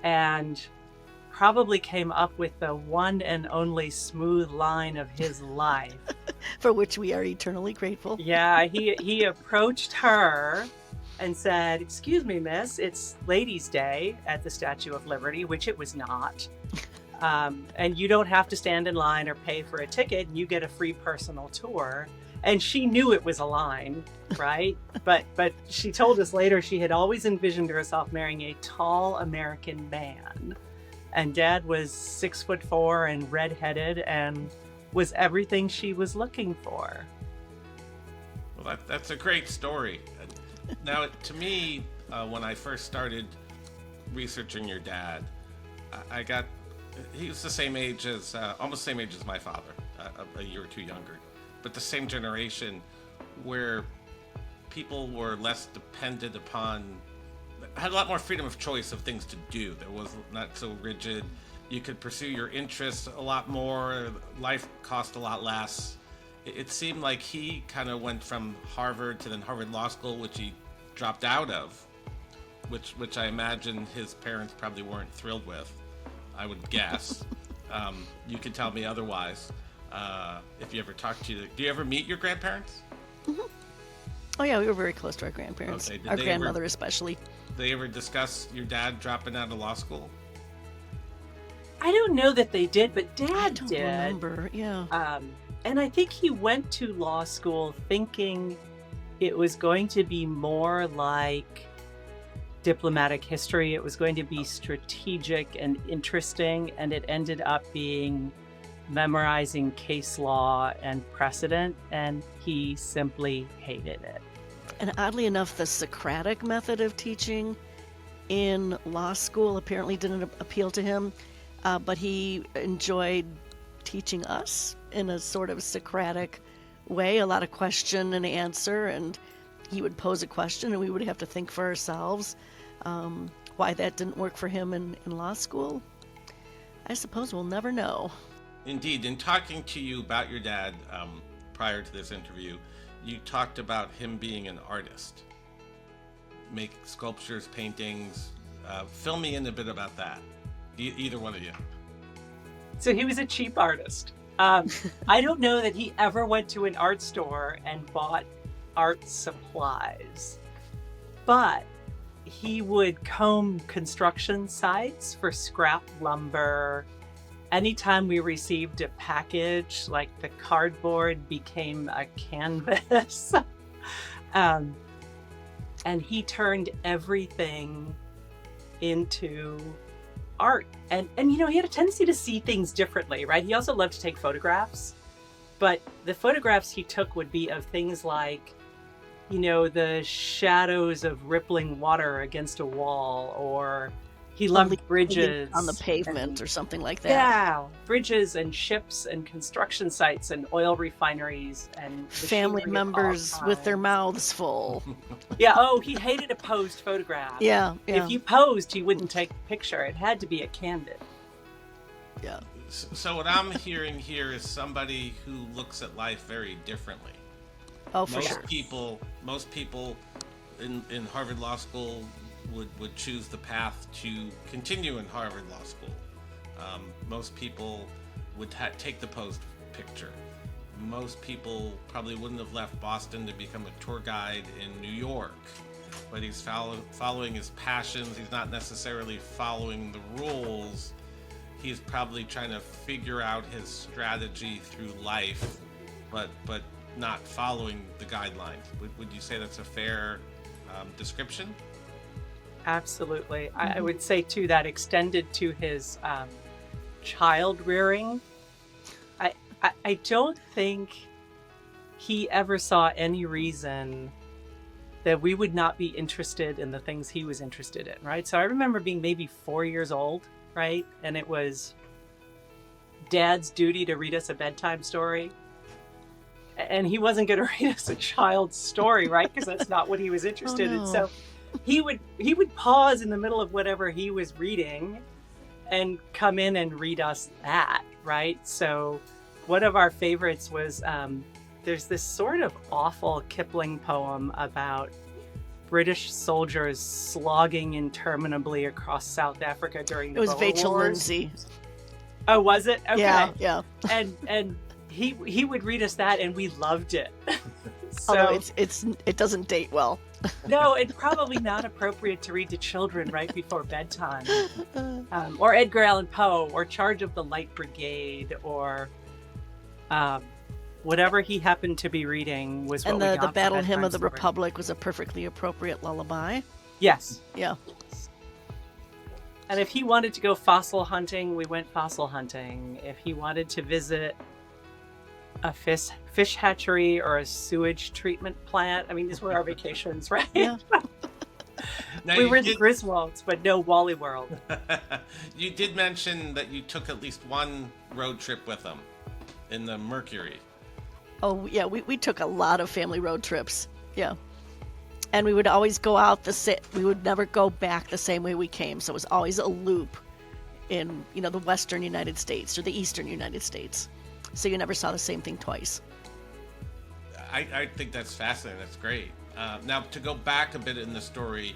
and probably came up with the one and only smooth line of his life. For which we are eternally grateful. Yeah, he approached her and said, "Excuse me, miss, it's Ladies' Day at the Statue of Liberty," which it was not. And you don't have to stand in line or pay for a ticket, and you get a free personal tour. And she knew it was a line, right? but she told us later she had always envisioned herself marrying a tall American man. And Dad was 6'4" and redheaded and was everything she was looking for. Well, that's a great story. Now, to me, when I first started researching your dad, he was the same age as, almost the same age as my father, a year or two younger, but the same generation where people were less dependent upon, had a lot more freedom of choice of things to do. There was not so rigid. You could pursue your interests a lot more. Life cost a lot less. It seemed like he kind of went from Harvard to then Harvard Law School, which he dropped out of, which I imagine his parents probably weren't thrilled with, I would guess. You can tell me otherwise. If you ever talk to, do you ever meet your grandparents? Mm-hmm. Oh yeah, we were very close to our grandparents. Okay. Our grandmother especially. They ever discuss your dad dropping out of law school? I don't know that they did, but Dad I don't did. remember. Yeah. And I think he went to law school thinking it was going to be more like diplomatic history. It was going to be strategic and interesting, and it ended up being memorizing case law and precedent, and he simply hated it. And oddly enough, the Socratic method of teaching in law school apparently didn't appeal to him, but he enjoyed teaching us in a sort of Socratic way, a lot of question and answer, and he would pose a question and we would have to think for ourselves. Why that didn't work for him in law school, I suppose we'll never know. Indeed. In talking to you about your dad prior to this interview, you talked about him being an artist. Make sculptures, paintings. Fill me in a bit about that. Either one of you. So he was a cheap artist. I don't know that he ever went to an art store and bought art supplies, but he would comb construction sites for scrap lumber. Anytime we received a package, like the cardboard became a canvas. And he turned everything into art. And he had a tendency to see things differently, right? He also loved to take photographs, but the photographs he took would be of things like, the shadows of rippling water against a wall, or he loved bridges on the pavement or something like that. Yeah, bridges and ships and construction sites and oil refineries and family members with their mouths full. Yeah, oh, he hated a posed photograph. Yeah. If you posed, he wouldn't take a picture. It had to be a candid. Yeah. So what I'm hearing here is somebody who looks at life very differently. Oh, for sure. Most people in Harvard Law School would choose the path to continue in Harvard Law School. Most people would take the posed picture. Most people probably wouldn't have left Boston to become a tour guide in New York. But he's following his passions. He's not necessarily following the rules. He's probably trying to figure out his strategy through life, but not following the guidelines. Would you say that's a fair description? Absolutely. I would say, too, that extended to his child rearing. I don't think he ever saw any reason that we would not be interested in the things he was interested in, right? So I remember being maybe 4 years old, right? And it was Dad's duty to read us a bedtime story. And he wasn't going to read us a child's story, right? Because that's not what he was interested in. So he would pause in the middle of whatever he was reading and come in and read us that, right? So one of our favorites was there's this sort of awful Kipling poem about British soldiers slogging interminably across South Africa during the Boer Rachel Wars. Lindsay. Oh, was it? Okay. Yeah. And he would read us that, and we loved it. So, although it doesn't date well. No, it's probably not appropriate to read to children right before bedtime. Or Edgar Allan Poe, or Charge of the Light Brigade, or whatever he happened to be reading was what we got. And the Battle Hymn of the story. Republic was a perfectly appropriate lullaby. Yes. Yeah. And if he wanted to go fossil hunting, we went fossil hunting. If he wanted to visit a fish hatchery or a sewage treatment plant, I mean, these were our vacations, right? Yeah. Now, we were in the Griswolds, but no Wally World. You did mention that you took at least one road trip with him in the Mercury. Oh, yeah, we took a lot of family road trips. Yeah. And we would always go out we would never go back the same way we came. So it was always a loop in, the western United States or the eastern United States. So you never saw the same thing twice. I think that's fascinating. That's great. Now, to go back a bit in the story,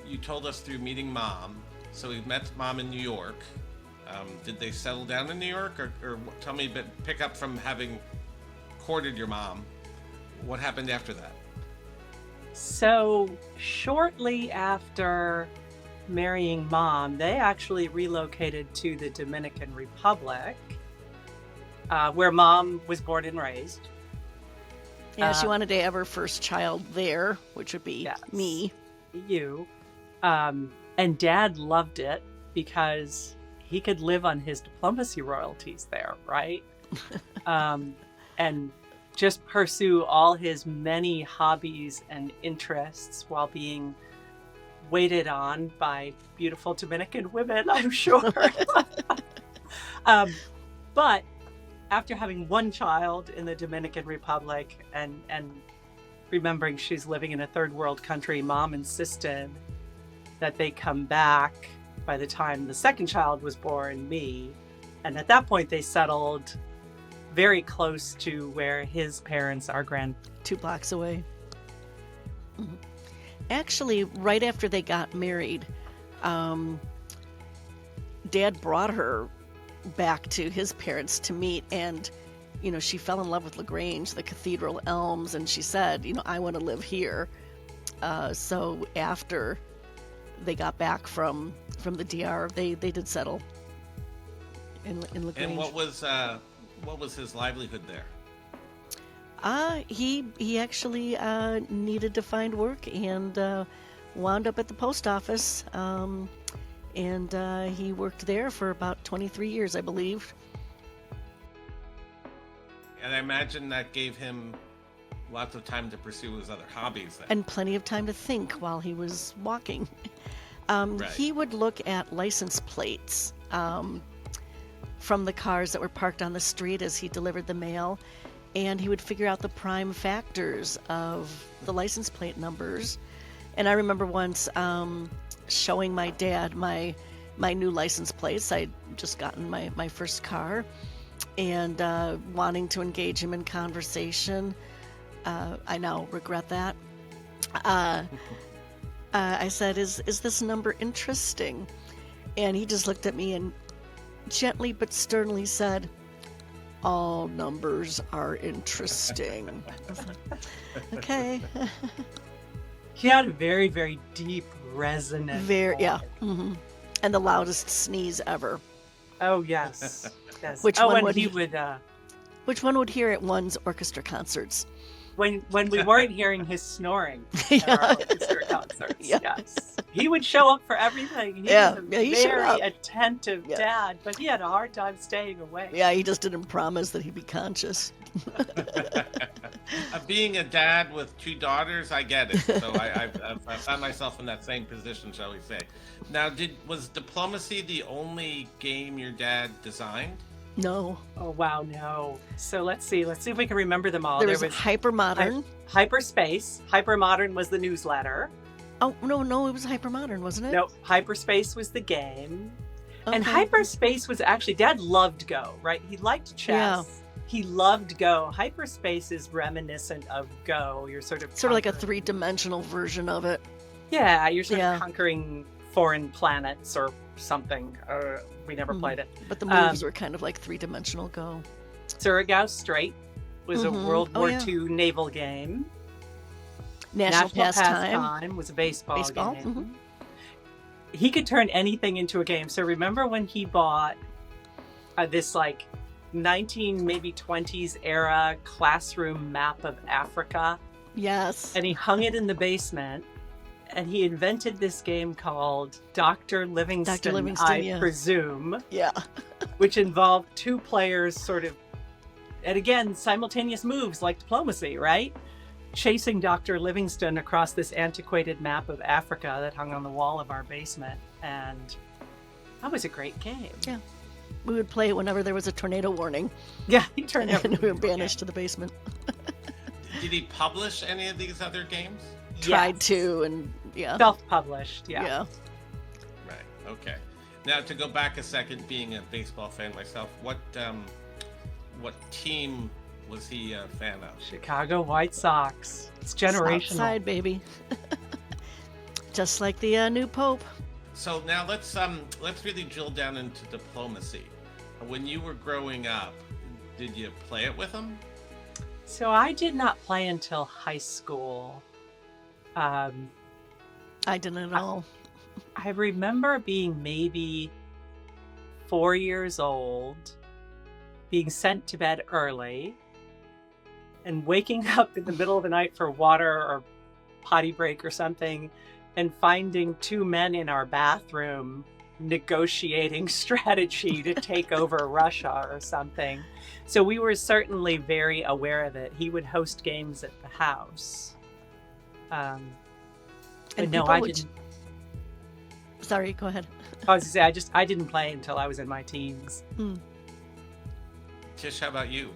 you told us through meeting Mom. So we met Mom in New York. Did they settle down in New York? Or tell me a bit, pick up from having courted your mom. What happened after that? So shortly after marrying Mom, they actually relocated to the Dominican Republic. where Mom was born and raised. Yeah, she wanted to have her first child there, which would be Yes. me. You. And Dad loved it because he could live on his diplomacy royalties there, right? And just pursue all his many hobbies and interests while being waited on by beautiful Dominican women, I'm sure. But after having one child in the Dominican Republic and remembering she's living in a third world country, Mom insisted that they come back by the time the second child was born, me. And at that point, they settled very close to where his parents are 2 blocks away. Mhm. Actually, right after they got married, Dad brought her back to his parents to meet, and she fell in love with LaGrange, the Cathedral Elms, and she said, I want to live here. So after they got back from the DR, they did settle in LaGrange. And what was his livelihood there? He actually needed to find work and wound up at the post office. And he worked there for about 23 years, I believe. And I imagine that gave him lots of time to pursue his other hobbies then. And plenty of time to think while he was walking. Right. He would look at license plates from the cars that were parked on the street as he delivered the mail, and he would figure out the prime factors of the license plate numbers. And I remember once showing my dad my new license plates. I'd just gotten my first car, and wanting to engage him in conversation. I now regret that. I said, is this number interesting? And he just looked at me and gently but sternly said, all numbers are interesting. I was like, okay. He had a very, very deep, resonant voice. Yeah. Mm-hmm. And the loudest sneeze ever. Oh, yes. Yes. Which one and would he he- would... Which one would hear at one's orchestra concerts? when we weren't hearing his snoring at Yeah. our orchestra concerts. Yeah. Yes. He would show up for everything. He Yeah. was Yeah, a he showed very up. attentive Yeah. dad, but he had a hard time staying awake. Yeah, he just didn't promise that he'd be conscious. Being a dad with 2 daughters, I get it. So I found myself in that same position, shall we say. Now, was Diplomacy the only game your dad designed? No. Oh, wow, no. So let's see if we can remember them all. There was Hypermodern. Hyperspace. Hypermodern was the newsletter. Oh, no, it was Hypermodern, wasn't it? No, Hyperspace was the game. And Okay. Hyperspace was actually, Dad loved Go, right? He liked chess. Yeah. He loved Go. Hyperspace is reminiscent of Go. You're sort of like a conquering- 3-dimensional version of it. Yeah, you're sort Yeah. of conquering foreign planets or something. We never Mhm. played it. But the moves were kind of like 3-dimensional Go. Surigao Strait was a Mhm. World Oh, War yeah. II naval game. National Pastime. Pastime was a baseball Baseball, game. mhm. He could turn anything into a game. So remember when he bought this like 1920s era classroom map of Africa, Yes. and he hung it in the basement, and he invented this game called Dr. Livingston, I yeah. presume, Yeah. which involved 2 players sort of, and again, simultaneous moves like Diplomacy, right? Chasing Dr. Livingston across this antiquated map of Africa that hung on the wall of our basement. And that was a great game. Yeah. We would play it whenever there was a tornado warning, Yeah, he turned and everything we were into a game. banished to the basement. Did he publish any of these other games? Tried Yes. to, and yeah. Self-published, yeah. Yeah. Right. Okay. Now to go back a second, being a baseball fan myself, what team was he a fan of? Chicago White Sox. It's generational. Southside, baby. Just like the new Pope. So now let's really drill down into Diplomacy. When you were growing up, did you play it with him? So I did not play until high school. I didn't at all. I remember being maybe 4 years old being sent to bed early and waking up in the middle of the night for water or potty break or something and finding two men in our bathroom negotiating strategy to take over Russia or something. So we were certainly very aware of it. He would host games at the house. But no, I didn't. Sorry, go ahead. I was gonna say, I didn't play until I was in my teens. Tish, how about you?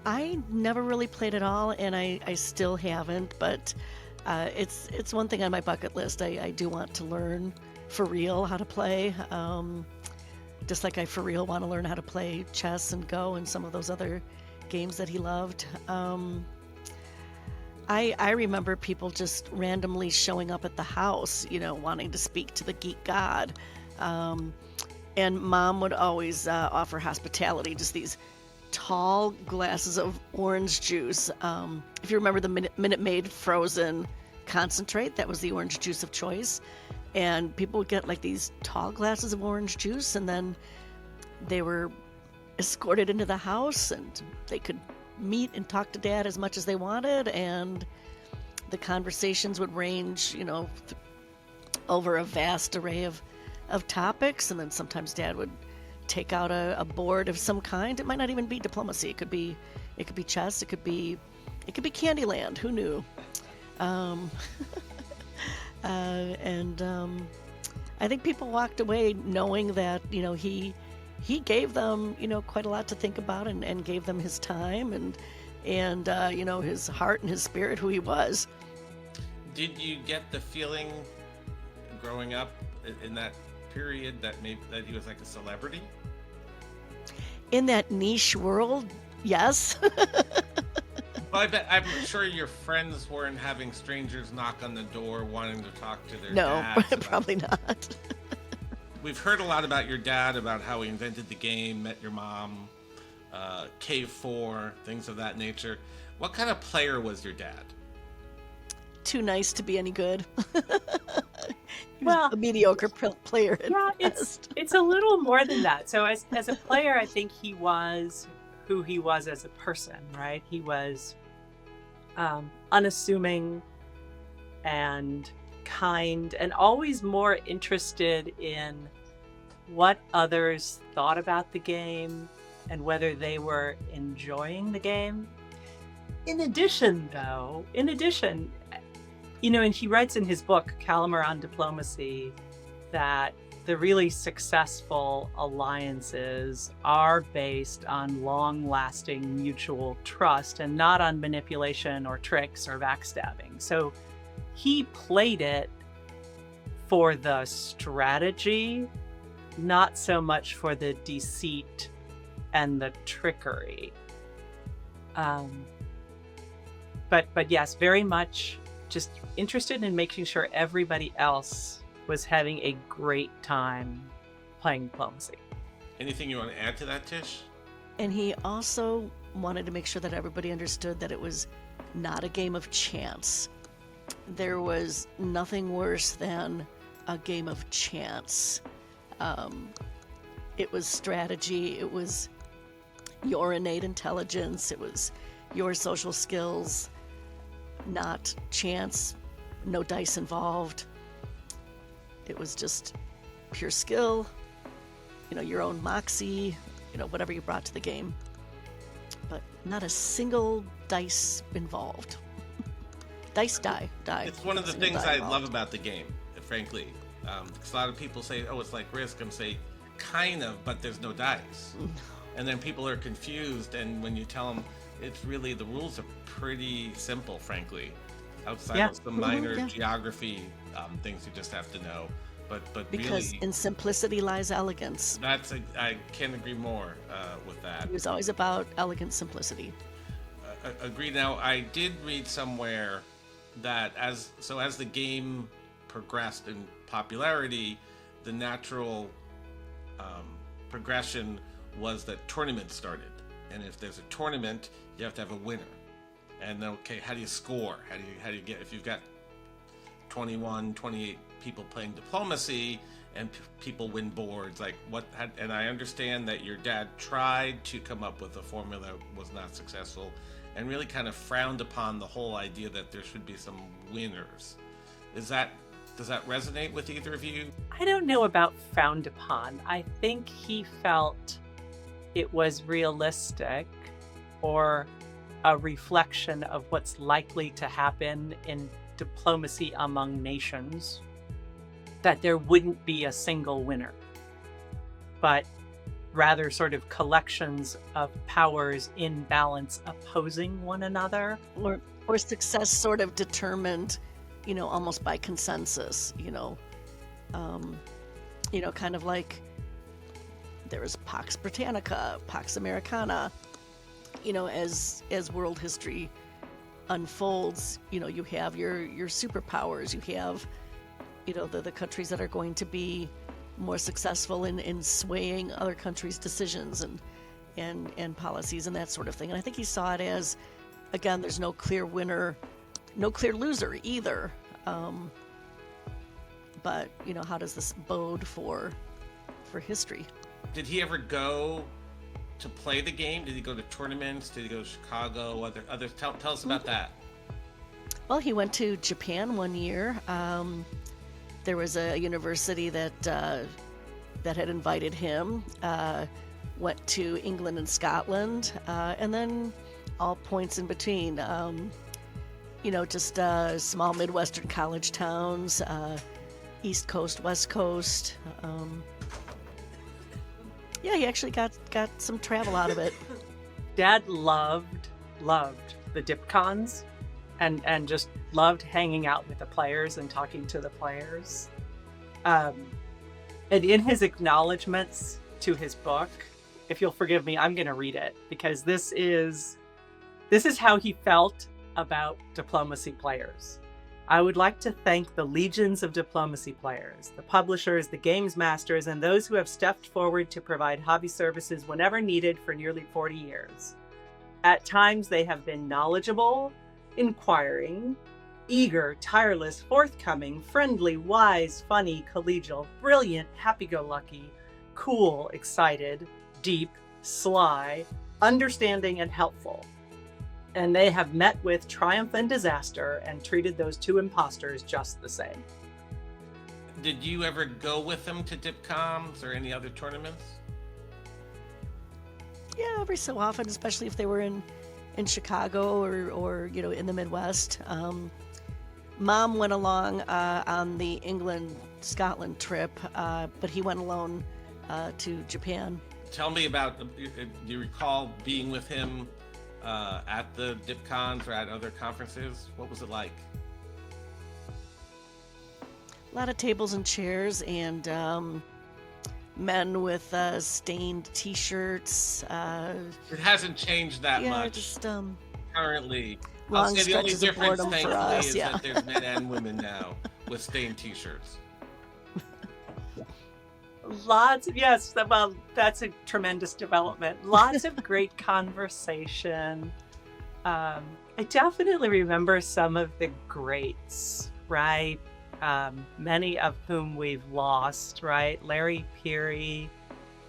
I never really played at all, and I still haven't, but it's one thing on my bucket list. I do want to learn for real how to play, just like I for real want to learn how to play chess and Go and some of those other games that he loved. I remember people just randomly showing up at the house, wanting to speak to the geek god. And Mom would always offer hospitality, just these tall glasses of orange juice. If you remember the Minute Maid frozen concentrate, that was the orange juice of choice. And people would get like these tall glasses of orange juice, and then they were escorted into the house, and they could meet and talk to Dad as much as they wanted, and the conversations would range, over a vast array of topics. And then sometimes Dad would take out a board of some kind. It might not even be diplomacy. It could be chess. It could be Candyland. Who knew? I think people walked away knowing that he gave them quite a lot to think about, and gave them his time and his heart and his spirit, who he was. Did you get the feeling growing up in that period that he was like a celebrity? In that niche world, yes. Well, I'm sure your friends weren't having strangers knock on the door wanting to talk to their dads. No, probably not. We've heard a lot about your dad, about how he invented the game, met your mom, Cave 4, things of that nature. What kind of player was your dad? Too nice to be any good. He was a mediocre player. Yeah, it's a little more than that. So as a player, I think he was who he was as a person, right? He was unassuming and kind, and always more interested in what others thought about the game and whether they were enjoying the game. In addition, and he writes in his book, Calhamer on Diplomacy, that the really successful alliances are based on long-lasting mutual trust and not on manipulation or tricks or backstabbing. So he played it for the strategy, not so much for the deceit and the trickery. But yes, very much just interested in making sure everybody else was having a great time playing diplomacy. Anything you want to add to that, Tish? And he also wanted to make sure that everybody understood that it was not a game of chance. There was nothing worse than a game of chance. It was strategy, it was your innate intelligence, it was your social skills, not chance, no dice involved. It was just pure skill, your own moxie, whatever you brought to the game. But not a single dice involved. Die. It's one of the things I love about the game, frankly. Because a lot of people say, oh, it's like Risk, and say, kind of, but there's no dice. And then people are confused, and when you tell them, it's really, the rules are pretty simple, frankly. Outside of some minor geography things you just have to know. But because really, in simplicity lies elegance. I can't agree more with that. It was always about elegant simplicity. Agreed. Now, I did read somewhere that as the game progressed in popularity, the natural progression was that tournaments started. And if there's a tournament, you have to have a winner. And okay, how do you score? How do you get, if you've got 21, 28 people playing diplomacy and people win boards. Like and I understand that your dad tried to come up with a formula that was not successful and really kind of frowned upon the whole idea that there should be some winners. Does that resonate with either of you? I don't know about frowned upon. I think he felt it was realistic or a reflection of what's likely to happen in diplomacy among nations, that there wouldn't be a single winner, but rather sort of collections of powers in balance opposing one another. Or success sort of determined, almost by consensus, kind of like there was Pax Britannica, Pax Americana, as world history unfolds, you have your superpowers, you have, the countries that are going to be more successful in swaying other countries' decisions and policies and that sort of thing. And I think he saw it as, again, there's no clear winner, no clear loser either. But how does this bode for history? Did he ever go to play the game? Did he go to tournaments? Did he go to Chicago? Others? Tell us about that. Well, he went to Japan one year. There was a university that had invited him. Went to England and Scotland, and then all points in between. Just small Midwestern college towns, East Coast, West Coast. Yeah, he actually got some travel out of it. Dad loved the Dipcons and just loved hanging out with the players and talking to the players. And in his acknowledgments to his book, if you'll forgive me, I'm going to read it because this is how he felt about diplomacy players. I would like to thank the legions of diplomacy players, the publishers, the games masters, and those who have stepped forward to provide hobby services whenever needed for nearly 40 years. At times, they have been knowledgeable, inquiring, eager, tireless, forthcoming, friendly, wise, funny, collegial, brilliant, happy-go-lucky, cool, excited, deep, sly, understanding, and helpful. And they have met with triumph and disaster and treated those two imposters just the same. Did you ever go with them to Dipcons or any other tournaments? Yeah, every so often, especially if they were in Chicago or in the Midwest. Mom went along on the England-Scotland trip, but he went alone to Japan. Tell me about, do you recall being with him at the Dipcons or at other conferences? What was it like? A lot of tables and chairs and men with stained T-shirts. It hasn't changed that yeah, much. Just currently, long I'll say the only stretches of difference, boredom for thankfully, us. is Yeah. that there's men and women now with stained T-shirts. Well, that's a tremendous development. Lots of great conversation. I definitely remember some of the greats, right? Many of whom we've lost, right? Larry Peary,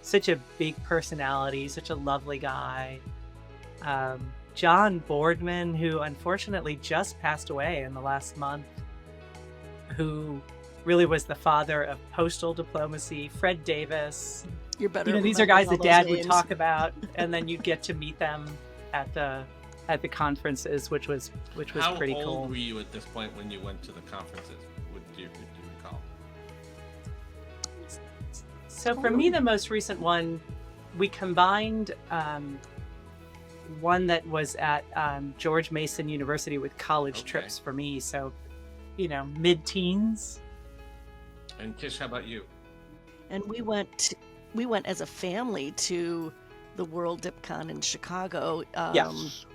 such a big personality, such a lovely guy. John Boardman, who unfortunately just passed away in the last month, who really was the father of postal diplomacy. Fred Davis. You're better. These are guys that Dad would talk about, and then you'd get to meet them at the conferences, which was pretty cool. How old were you at this point when you went to the conferences? Do you recall? So for me, the most recent one, we combined one that was at George Mason University with college trips for me. So, mid-teens. And Kish, how about you? And we went as a family to the World Dipcon in Chicago. Yes.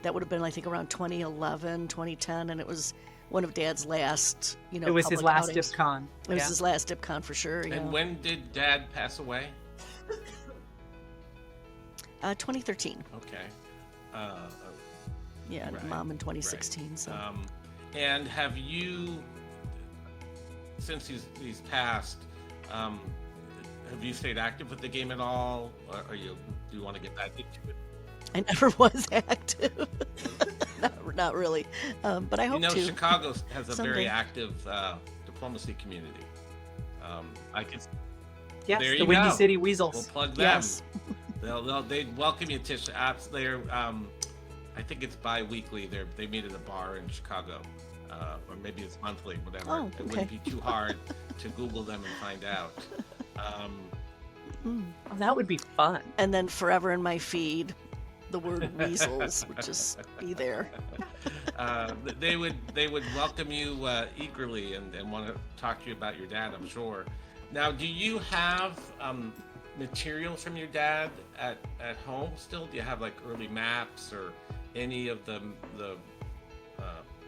That would have been, I think, around 2011, 2010, and it was one of Dad's last, it was his last outings. Dipcon. It was his last Dipcon for sure. And when did Dad pass away? 2013. Okay. Yeah, right, Mom in 2016. Right. So. And have you since he's passed, have you stayed active with the game at all? Or do you want to get back into it? I never was active. Not really, but I hope to. Chicago has a someday. very active diplomacy community. I could. Yes, There the you Windy go. City Weasels. We'll plug them. Yes. They'd welcome you, Tish. They're, I think it's bi-weekly. They meet at a bar in Chicago, or maybe it's monthly, whatever. Oh, It okay. wouldn't be too hard to Google them and find out. Oh, that would be fun. And then forever in my feed, the word weasels would just be there. They would welcome you eagerly and want to talk to you about your dad, I'm sure. Now, do you have material from your dad at home still? Do you have like early maps or any of the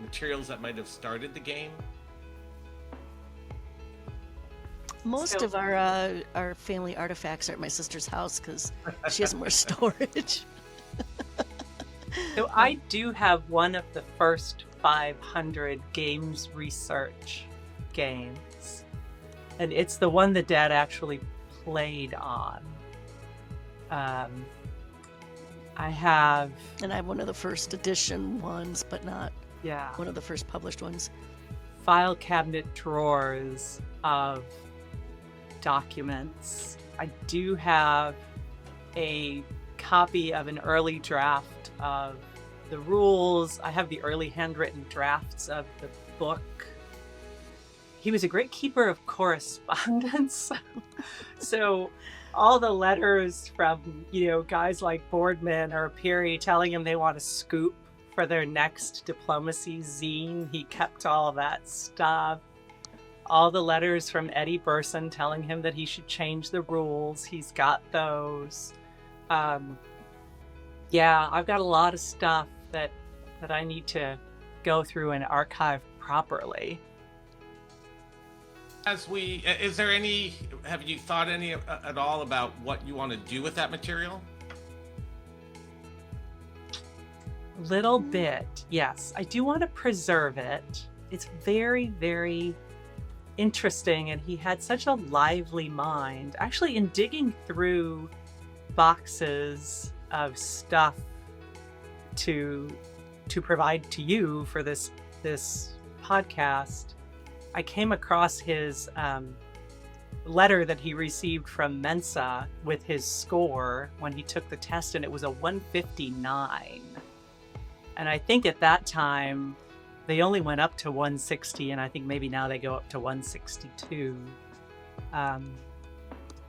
materials that might have started the game? Most So- of our family artifacts are at my sister's house because she has more storage. So I do have one of the first 500 games research games, and it's the one that Dad actually played on. I have, And I have one of the first edition ones, but not yeah, one of the first published ones. file cabinet drawers of documents. I do have a copy of an early draft of the rules. I have the early handwritten drafts of the book. He was a great keeper of correspondence. So all the letters from, guys like Boardman or Peary telling him they want a scoop for their next diplomacy zine, he kept all that stuff. All the letters from Eddie Burson telling him that he should change the rules, he's got those. Yeah, I've got a lot of stuff that I need to go through and archive properly. Have you thought any at all about what you want to do with that material? Little bit, yes. I do want to preserve it. It's very, very interesting, and he had such a lively mind. Actually, in digging through boxes of stuff to provide to you for this podcast, I came across his letter that he received from Mensa with his score when he took the test, and it was a 159. And I think at that time they only went up to 160, and I think maybe now they go up to 162.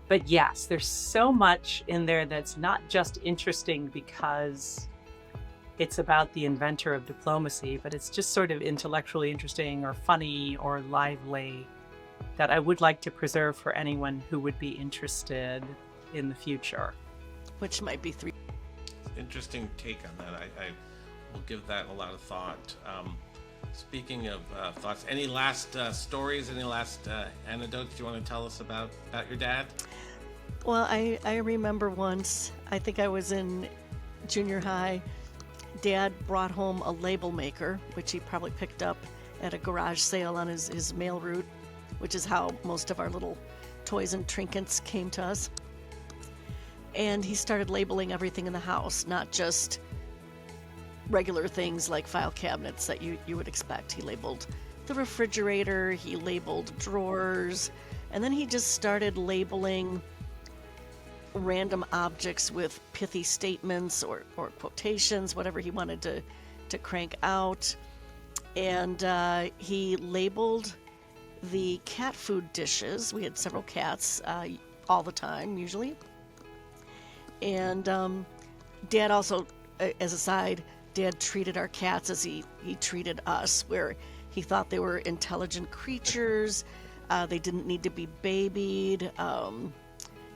But yes, there's so much in there that's not just interesting because it's about the inventor of diplomacy, but it's just sort of intellectually interesting or funny or lively that I would like to preserve for anyone who would be interested in the future. Which might be 3. Interesting take on that. I will give that a lot of thought. Speaking of thoughts, any last stories, any last anecdotes you want to tell us about your dad? Well, I remember once, I think I was in junior high, Dad brought home a label maker, which he probably picked up at a garage sale on his mail route, which is how most of our little toys and trinkets came to us. And he started labeling everything in the house, not just regular things like file cabinets that you would expect. He labeled the refrigerator, he labeled drawers, and then he just started labeling random objects with pithy statements or quotations, whatever he wanted to crank out. And he labeled the cat food dishes. We had several cats all the time, usually. And Dad also, as a side, Dad treated our cats as he treated us, where he thought they were intelligent creatures. They didn't need to be babied.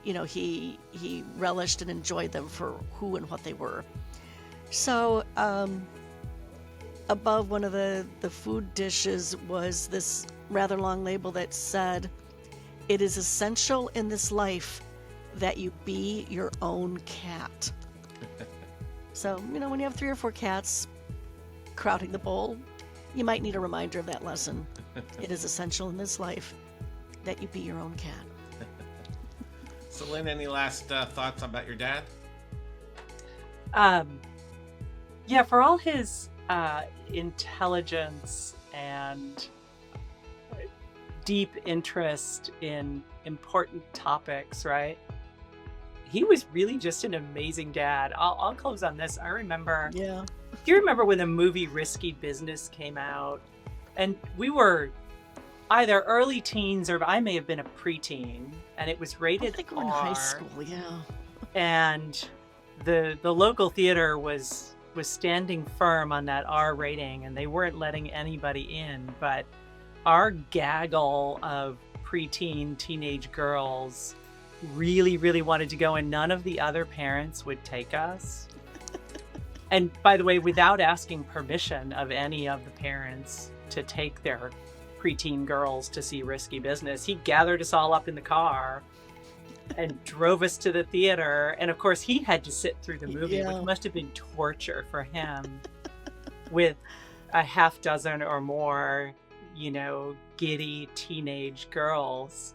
He relished and enjoyed them for who and what they were. So above one of the food dishes was this rather long label that said, "It is essential in this life that you be your own cat." So, when you have 3 or 4 cats crowding the bowl, you might need a reminder of that lesson. It is essential in this life that you be your own cat. So, Lynn, any last thoughts about your dad? Yeah, for all his intelligence and deep interest in important topics, right? He was really just an amazing dad. I'll close on this. I remember. Yeah. Do you remember when the movie Risky Business came out? And we were either early teens or I may have been a preteen, and it was I rated think we're in R. high school, yeah. And the local theater was standing firm on that R rating, and they weren't letting anybody in. But our gaggle of preteen teenage girls really, really wanted to go, and none of the other parents would take us. And by the way, without asking permission of any of the parents to take their preteen girls to see Risky Business, he gathered us all up in the car and drove us to the theater. And of course, he had to sit through the movie, Yeah. which must have been torture for him, with a half dozen or more, giddy teenage girls,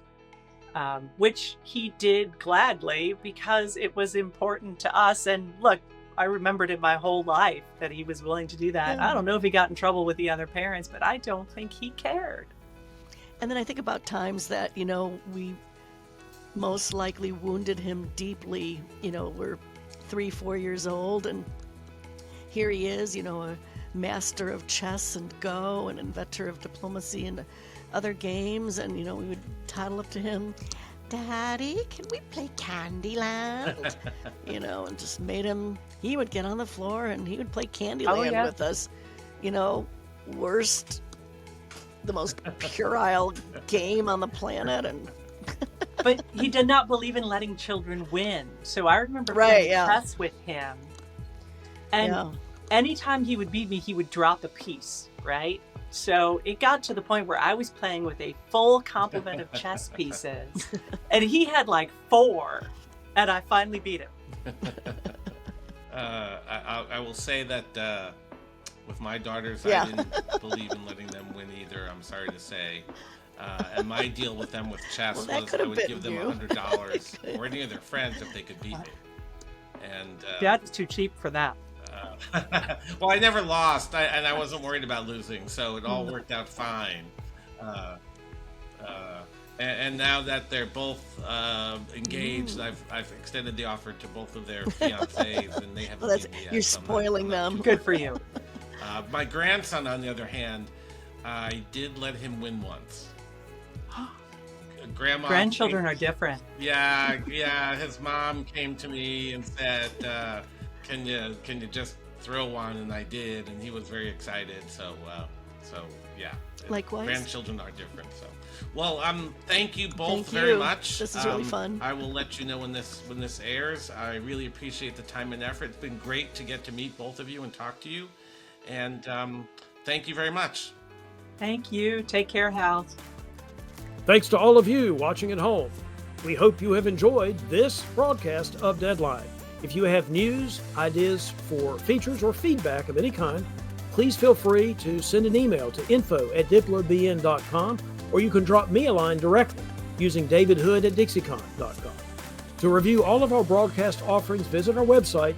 which he did gladly because it was important to us. And look, I remembered it my whole life that he was willing to do that. Yeah. I don't know if he got in trouble with the other parents, but I don't think he cared. And then I think about times that, we most likely wounded him deeply. We're 3-4 years old, and here he is, a master of chess and Go, and inventor of diplomacy and other games. And, we would tattle up to him, "Daddy, can we play Candyland?" And just made him, he would get on the floor and he would play Candyland yeah. with us. The most puerile game on the planet. And But he did not believe in letting children win. So I remember Right, playing yeah. chess with him. And yeah. anytime he would beat me, he would drop a piece, right? So it got to the point where I was playing with a full complement of chess pieces. And he had like 4. And I finally beat him. I will say that with my daughters, Yeah. I didn't believe in letting them win either, I'm sorry to say. And my deal with them with chess Well, that was could I have would been give them you. $100 or any of their friends if they could beat me. And Dad's too cheap for that. well, I never lost, and I wasn't worried about losing, so it all worked out fine. And now that they're both engaged, I've extended the offer to both of their fiancés, and they haven't Well, that's, beat me yet, you're so I'm not- spoiling I'm not them. Good for you. my grandson, on the other hand, I did let him win once. Grandma. Grandchildren are different. Yeah. His mom came to me and said, "Can you just throw one?" And I did, and he was very excited. So yeah. Likewise. Grandchildren are different. So, well, thank you both Thank very you. much. This is really fun. I will let you know when this airs. I really appreciate the time and effort. It's been great to get to meet both of you and talk to you. And thank you very much. Thank you. Take care, Hal. Thanks to all of you watching at home. We hope you have enjoyed this broadcast of Deadline. If you have news, ideas for features, or feedback of any kind, please feel free to send an email to info@diplobn.com, or you can drop me a line directly using davidhood@dixiecon.com. To review all of our broadcast offerings, visit our website,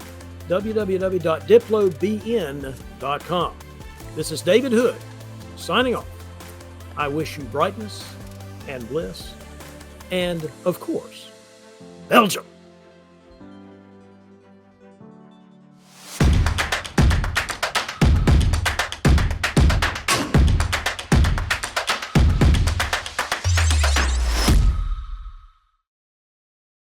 www.diplobn.com. This is David Hood, signing off. I wish you brightness and bliss, and, of course, Belgium.